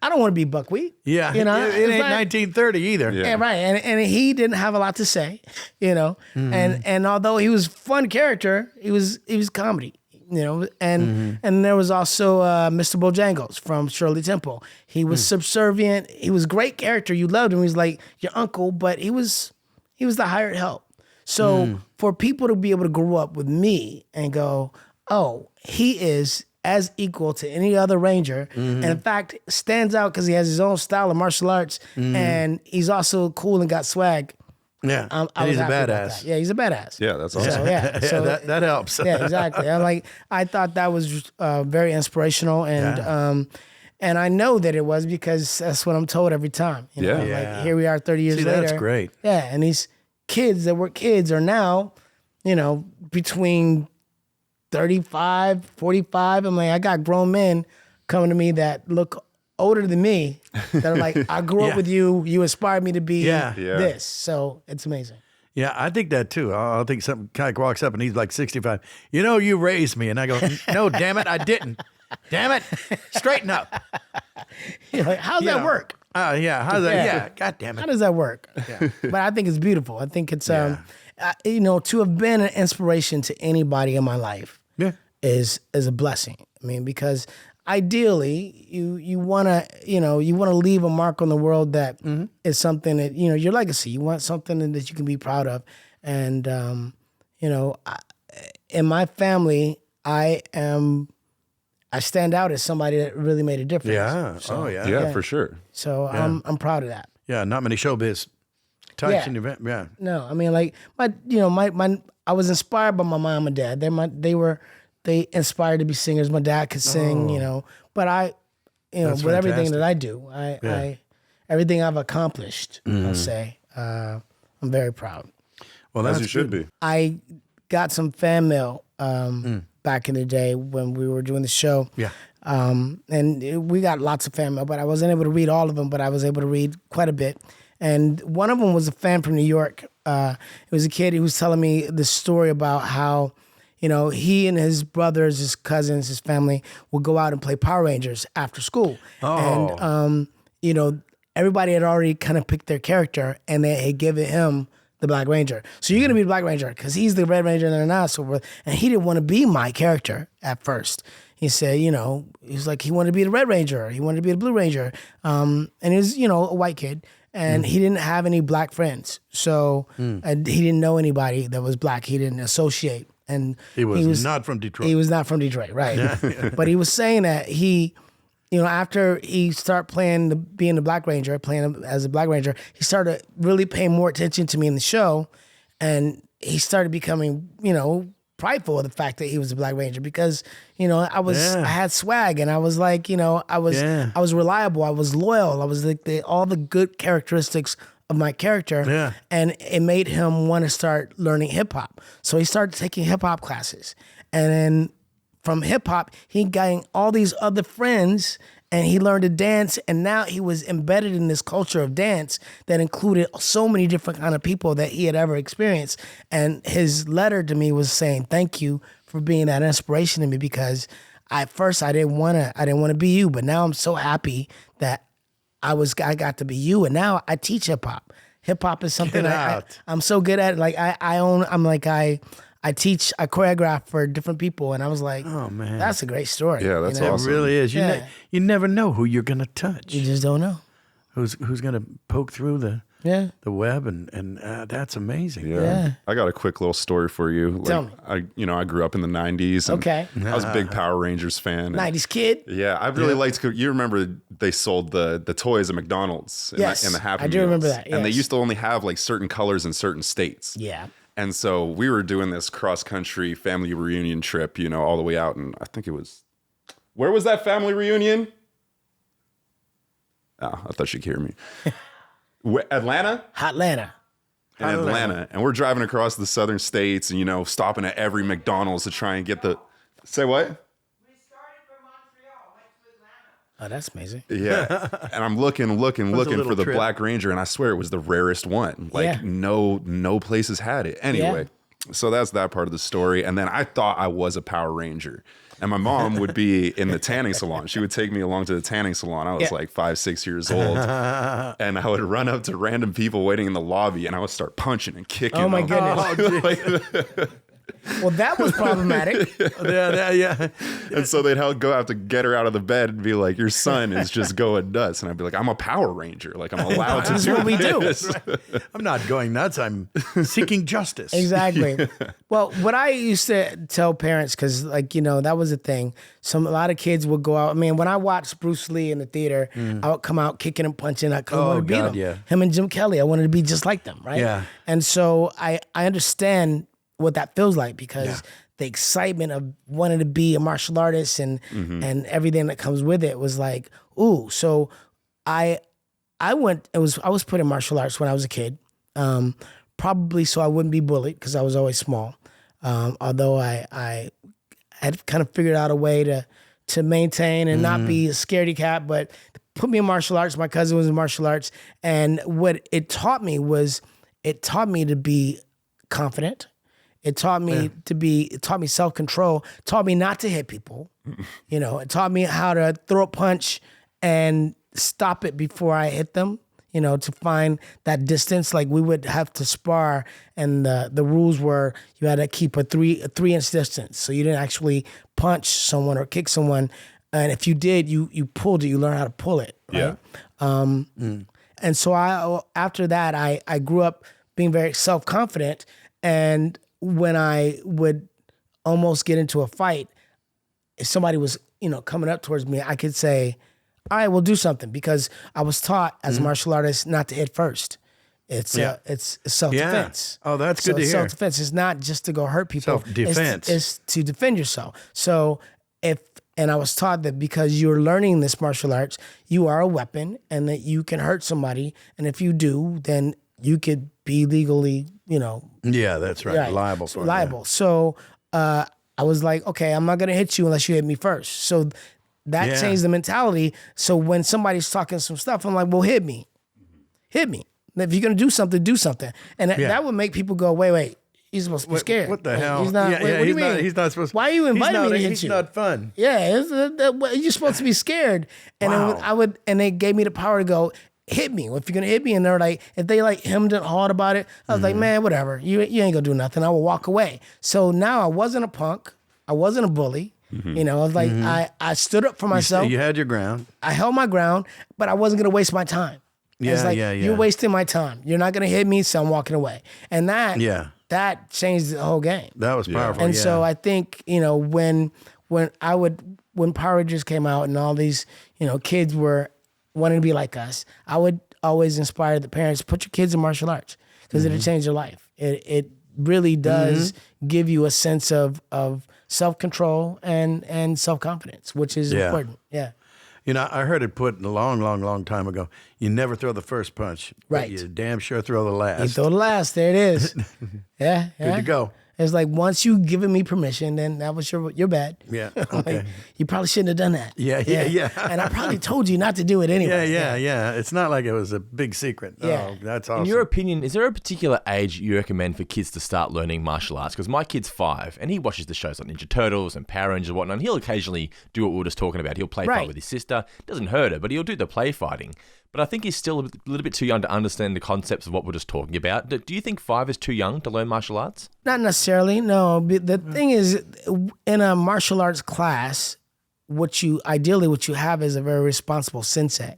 I don't want to be Buckwheat. Yeah, you know, it ain't 1930 either. Yeah, right. And he didn't have a lot to say, you know. And although he was a fun character, he was comedy, you know. And there was also Mr. Bojangles from Shirley Temple. He was subservient. He was a great character. You loved him. He was like your uncle, but he was the hired help. So for people to be able to grow up with me and go, oh, he is as equal to any other Ranger, and in fact stands out because he has his own style of martial arts, and he's also cool and got swag. Yeah, I he's was a happy about badass. that. Yeah, he's a badass. Yeah, that's awesome. So that helps. Yeah, exactly. I thought that was very inspirational, and I know that it was because that's what I'm told every time. You know? Like here we are 30 years later. That's great. Yeah, and these kids that were kids are now, you know, between 35, 45. I'm like, I got grown men coming to me that look older than me that are like, I grew up with you. You inspired me to be this. So it's amazing. Yeah, I think that too. I think some guy walks up and he's like 65. You know, you raised me. And I go, no, damn it, I didn't. Damn it. Straighten up. You're like, how's that work? How's that? Yeah. God damn it. How does that work? Yeah. But I think it's beautiful. I think it's, you know, to have been an inspiration to anybody in my life is a blessing. I mean, because ideally you want to leave a mark on the world that is something that, you know, your legacy. You want something that you can be proud of. And, you know, in my family, I stand out as somebody that really made a difference. Yeah. So, Yeah, for sure. So I'm proud of that. Yeah. Not many showbiz types in your yeah. No, I mean, like I was inspired by my mom and dad. They inspired to be singers. My dad could sing, you know, but with everything that I do, everything I've accomplished, I'll say, I'm very proud. Well, as you should be. I got some fan mail back in the day when we were doing the show. Yeah. And we got lots of fan mail, but I wasn't able to read all of them, but I was able to read quite a bit. And one of them was a fan from New York. It was a kid who was telling me this story about how, you know, he and his brothers, his cousins, his family would go out and play Power Rangers after school. Oh. And, you know, everybody had already kind of picked their character and they had given him the Black Ranger. So you're going to be the Black Ranger because he's the Red Ranger and they're not, so forth. And he didn't want to be my character at first. He said, you know, he's like, he wanted to be the Red Ranger. He wanted to be the Blue Ranger. And he was, you know, a white kid. And he didn't have any black friends. So and he didn't know anybody that was black. He didn't associate. And he was not from Detroit. He was not from Detroit, right. But he was saying that he, you know, after he started being the Black Ranger, playing as a Black Ranger, he started really paying more attention to me in the show. And he started becoming, you know, prideful of the fact that he was a Black Ranger because, you know, I had swag and I was like, you know, I was reliable. I was loyal. I was like all the good characteristics of my character. Yeah. And it made him want to start learning hip hop. So he started taking hip hop classes. And then from hip hop, he gained all these other friends and he learned to dance. And now he was embedded in this culture of dance that included so many different kind of people that he had ever experienced. And his letter to me was saying, thank you for being that inspiration to me because at first I didn't want to be you, but now I'm so I got to be you. And now I teach hip hop. Hip hop is something I'm so good at. Like I teach, I choreograph for different people, and I was like, "Oh man, that's a great story." Yeah, that's awesome. It really is. You never know who you're gonna touch. You just don't know who's gonna poke through the web, and that's amazing. Yeah. I got a quick little story for you. Like, Tell me. I grew up in the '90s. And Okay. I was a big Power Rangers fan. 90s kid. Yeah, I really liked. You remember they sold the toys at McDonald's. Yes, in the Happy I do Meals. remember that. And they yes. used to only have like certain colors in certain states. Yeah. And so we were doing this cross-country family reunion trip, you know, all the way out. And I think it was, where was that family reunion? Oh, I thought she could hear me. Atlanta? Hotlanta. In Atlanta. And we're driving across the southern states and, you know, stopping at every McDonald's to try and get the, say what? We started from Montreal, went to Atlanta. Oh, that's amazing. Yeah. And I'm looking for the trip. Black Ranger, and I swear it was the rarest one. Like Yeah. no places had it. Anyway, so that's that part of the story. And then I thought I was a Power Ranger. And my mom would be in the tanning salon. She would take me along to the tanning salon. I was like 5, 6 years old. And I would run up to random people waiting in the lobby, and I would start punching and kicking Oh, my them. goodness. Well, that was problematic. Yeah. And so they'd go have to get her out of the bed and be like, your son is just going nuts. And I'd be like, I'm a Power Ranger. Like, I'm allowed to This is do what we do. this. I'm not going nuts. I'm seeking justice. Exactly. Well, what I used to tell parents, because like, you know, that was a thing. A lot of kids would go out. I mean, when I watched Bruce Lee in the theater, I would come out kicking and punching. I wanted to beat God, him. yeah. Him and Jim Kelly. I wanted to be just like them, right? Yeah. And so I understand what that feels like, because the excitement of wanting to be a martial artist and everything that comes with it was like, ooh. So I was put in martial arts when I was a kid, probably so I wouldn't be bullied because I was always small. Although I had kind of figured out a way to maintain and not be a scaredy cat, but put me in martial arts. My cousin was in martial arts, and what it taught me to be confident. It taught me it taught me self-control, taught me not to hit people. You know, it taught me how to throw a punch and stop it before I hit them, you know, to find that distance. Like we would have to spar, and the rules were you had to keep a 3-inch distance. So you didn't actually punch someone or kick someone. And if you did, you pulled it, you learn how to pull it. Right? Yeah. And so after that, I grew up being very self-confident. And when I would almost get into a fight, if somebody was, you know, coming up towards me, I could say, all right, we'll do something, because I was taught as a martial artist not to hit first. It's self-defense. Yeah. Oh, that's good to hear. Self-defense is not just to go hurt people. Self-defense. It's to defend yourself. So and I was taught that because you're learning this martial arts, you are a weapon and that you can hurt somebody. And if you do, then you could be legally, you know. Yeah, that's right. Liable for it. Liable. So I was like, okay, I'm not going to hit you unless you hit me first. So that changed the mentality. So when somebody's talking some stuff, I'm like, well, hit me. Hit me. If you're going to do something. And that would make people go, wait. He's supposed to be scared. What the hell? He's not. What do you mean? He's not supposed to. Why are you inviting me to hit He's you? not fun. Yeah, you're supposed to be scared. And then and they gave me the power to go, hit me. If you're gonna hit me, and they're like, if they like hemmed and hawed about it, I was like, man, whatever. You ain't gonna do nothing. I will walk away. So now I wasn't a punk. I wasn't a bully. You know, I was like, I stood up for myself. You had your ground. I held my ground, but I wasn't gonna waste my time. It's like, you're wasting my time. You're not gonna hit me, so I'm walking away. And that changed the whole game. That was powerful. And so I think, you know, when Power Rangers came out and all these, you know, kids were wanting to be like us, I would always inspire the parents, put your kids in martial arts, because it'll change your life. It really does give you a sense of self-control and self-confidence, which is important. Yeah. You know, I heard it put a long time ago. You never throw the first punch. Right. But you damn sure throw the last. You throw the last. There it is. Yeah. Good to go. It's like, once you given me permission, then that was your bad. Yeah. Okay. Like, you probably shouldn't have done that. Yeah. And I probably told you not to do it anyway. Yeah. It's not like it was a big secret. Yeah. Oh, that's awesome. In your opinion, is there a particular age you recommend for kids to start learning martial arts? Because my kid's 5 and he watches the shows like Ninja Turtles and Power Rangers and whatnot. And he'll occasionally do what we were just talking about. He'll play fight with his sister. Doesn't hurt her, but he'll do the play fighting. But I think he's still a little bit too young to understand the concepts of what we're just talking about. Do you think 5 is too young to learn martial arts? Not necessarily, no. The thing is, in a martial arts class, what you have is a very responsible sensei.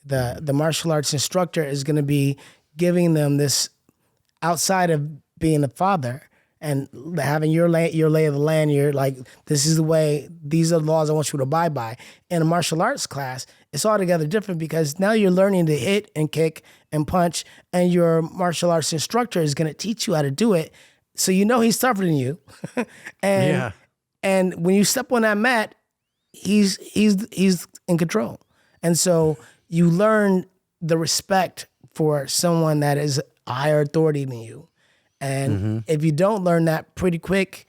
The martial arts instructor is going to be giving them this, outside of being a father and having your lay of the land. You're like, this is the way, these are the laws I want you to abide by. In a martial arts class, it's altogether different, because now you're learning to hit and kick and punch, and your martial arts instructor is going to teach you how to do it So you know he's tougher than you. And when you step on that mat, he's in control. And so you learn the respect for someone that is a higher authority than you. And if you don't learn that pretty quick,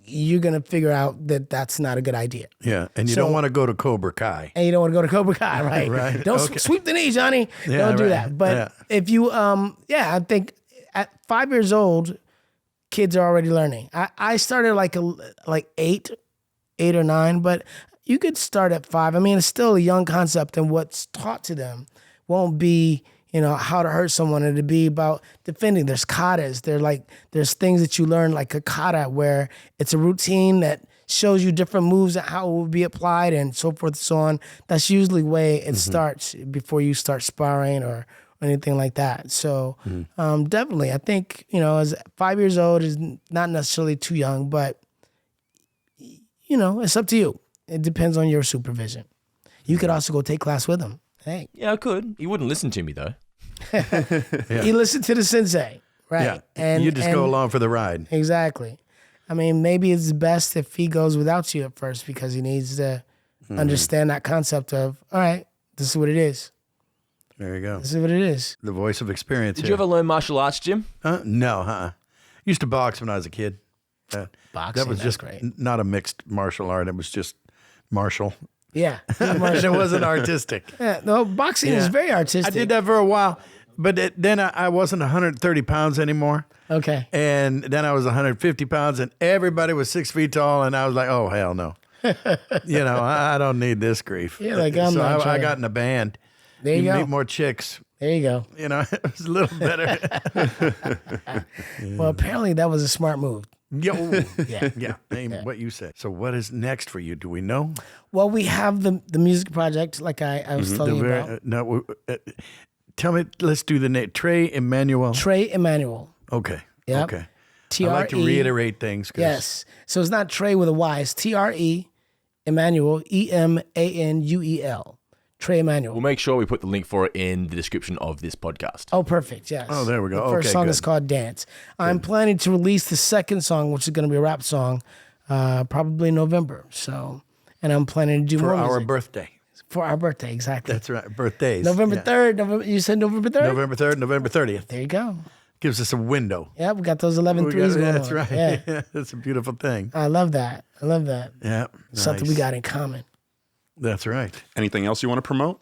you're going to figure out that that's not a good idea. Yeah, and you don't want to go to Cobra Kai. And you don't want to go to Cobra Kai, right? Right. Don't sweep the knee, Johnny. Don't do that. But if you, I think at 5 years old, kids are already learning. I started like 8 or 9, but you could start at 5. I mean, it's still a young concept, and what's taught to them won't be, how to hurt someone. It'd be about defending. There's katas. There's things that you learn like a kata where it's a routine that shows you different moves and how it will be applied and so forth and so on. That's usually the way it starts before you start sparring or anything like that. So definitely, I think, as 5 years old is not necessarily too young, but, it's up to you. It depends on your supervision. You could also go take class with him. Hey. Yeah, I could. He wouldn't listen to me, though. He listened to the sensei, right? Yeah, and you just go along for the ride. Exactly. I mean, maybe it's best if he goes without you at first because he needs to understand that concept of, all right, this is what it is. There you go. This is what it is. The voice of experience. Did you ever learn martial arts, Jim? No. Used to box when I was a kid. Boxing, that was just great. Not a mixed martial art. It was just martial. Yeah. And it wasn't artistic. Yeah, no, boxing is very artistic. I did that for a while, but then I wasn't 130 pounds anymore. Okay. And then I was 150 pounds, and everybody was 6 feet tall, and I was like, oh, hell no. I don't need this grief. Yeah, like I'm not I trying. got in a band. There you go. Meet more chicks. There you go. It was a little better. Well, apparently that was a smart move. Yeah. What you said. So what is next for you? Do we know? Well, we have the music project, like I was telling you about. Tell me, let's do the name. Emanuel. Trey Emanuel. Okay. Yep. Okay. T-R-E. I like to reiterate things. Yes. So it's not Trey with a Y. It's T-R-E, Emanuel, E-M-A-N-U-E-L. Trey Emanuel. We'll make sure we put the link for it in the description of this podcast. Oh, perfect. Yes. Oh, there we go. The first song is called Dance. I'm planning to release the second song, which is going to be a rap song, probably in November. So, and I'm planning to do for more our music. birthday. For our birthday, exactly. That's right. Birthdays. November 3rd. You said November 3rd? November 3rd, November 30th. There you go. Gives us a window. Yeah, we got those 11 threes going That's on. right. Yeah. That's a beautiful thing. I love that. Yeah. Something we got in common. That's right. Anything else you want to promote?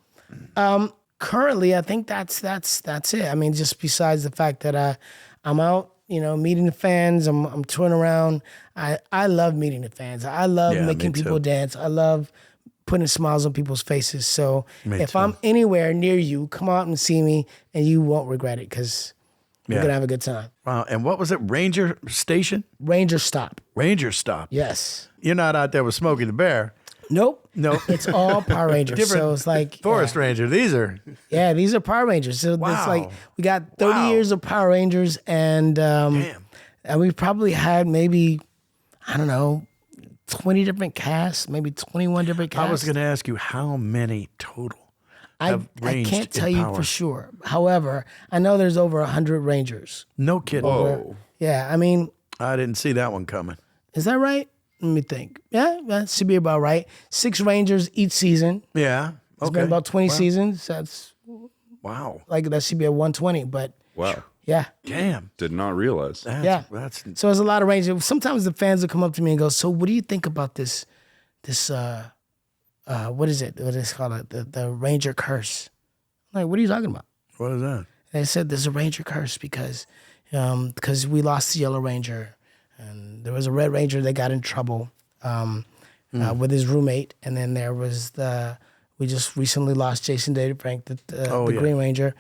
Currently, I think that's it. I mean, just besides the fact that I'm out, meeting the fans. I'm touring around. I love meeting the fans. I love making people dance. I love putting smiles on people's faces. So if I'm anywhere near you, come out and see me, and you won't regret it because we're gonna have a good time. Wow. And what was it? Ranger Station? Ranger Stop. Ranger Stop. Yes. You're not out there with Smokey the Bear. Nope. No. It's all Power Rangers. Different so it's like Forest Ranger. These are. Yeah, these are Power Rangers. So it's like we got 30 years of Power Rangers, and and we probably had maybe 20 different casts, maybe 21 different casts. I was going to ask you how many total. I can't tell you for sure. However, I know there's over 100 Rangers. No kidding. Whoa. Yeah, I mean, I didn't see that one coming. is that right? Let me think. Yeah, that should be about right. 6 Rangers each season. Yeah. It's been about 20 seasons. That's Wow. like that should be a 120. But Wow. yeah, Damn. Did not realize. yeah. That's So there's a lot of Rangers. Sometimes the fans will come up to me and go, "So what do you think about this? What is it? What is it called? The Ranger curse?" I'm like, what are you talking about? what is that? They said there's a Ranger curse because we lost the Yellow Ranger, and there was a Red Ranger that got in trouble with his roommate, and then there was we just recently lost Jason David Frank, the Green Ranger.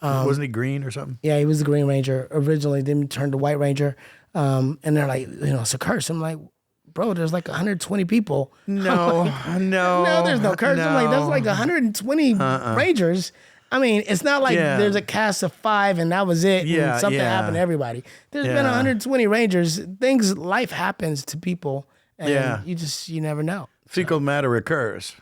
Wasn't he green or something? Yeah, he was the Green Ranger originally, then turned to White Ranger, and they're like, it's a curse. I'm like, bro, there's like 120 people. No, No, there's no curse. I'm like, that's like 120 Rangers. I mean, it's not like there's a cast of 5 and that was it. Yeah, and something yeah. happened to everybody. There's been 120 Rangers. Life happens to people, and you never know. Fecal matter occurs.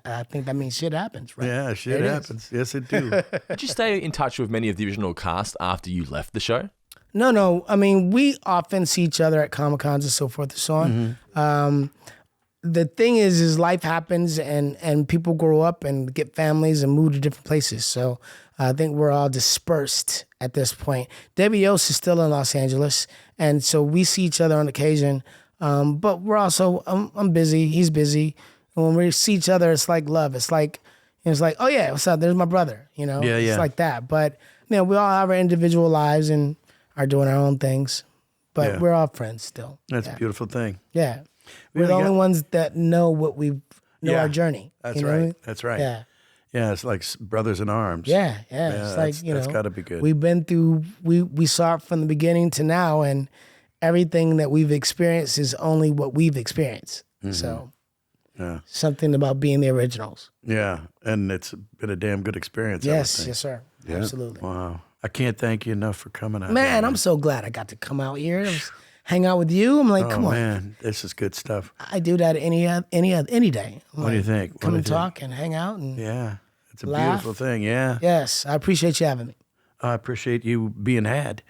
I think that means shit happens, right? Yeah, shit It is. happens. Yes, it do. Did you stay in touch with many of the original cast after you left the show? No. I mean, we often see each other at Comic-Cons and so forth and so on. The thing is life happens and people grow up and get families and move to different places. So I think we're all dispersed at this point. Debbie Yost is still in Los Angeles, and so we see each other on occasion. But we're also, I'm busy, he's busy. And when we see each other, it's like love. It's like, oh yeah, what's up? There's my brother, Yeah. It's like that. But, we all have our individual lives and are doing our own things. But we're all friends still. That's a beautiful thing. Yeah. We're the only ones that know what we know our journey. That's you know right. what I mean? That's right. Yeah. Yeah, it's like brothers in arms. Yeah. It's like, that's got to be good. We've been through, we saw it from the beginning to now, and everything that we've experienced is only what we've experienced. So something about being the originals. Yeah, and it's been a damn good experience. Yes, sir. Yeah. Absolutely. Wow. I can't thank you enough for coming out. Man, I'm so glad I got to come out here and hang out with you. I'm like, come on. Man, this is good stuff. I do that any day. What do you think? Come and talk and hang out and Yeah, it's a laugh. beautiful thing. Yeah. Yes, I appreciate you having me. I appreciate you being had.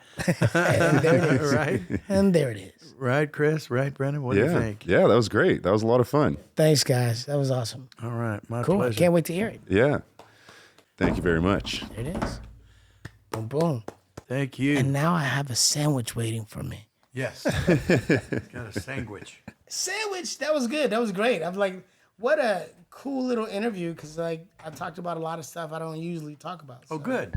And there it is. Right? And there it is. Right, Chris? Right, Brendan? What do you think? Yeah, that was great. That was a lot of fun. Thanks, guys. That was awesome. All right, my Cool. I pleasure. can't wait to hear it. Yeah. Thank you very much. There it is. Boom, boom. Thank you. And now I have a sandwich waiting for me. Yes. Got a sandwich. Sandwich? That was good. That was great. I'm like, what a cool little interview, because I talked about a lot of stuff I don't usually talk about. Oh, good.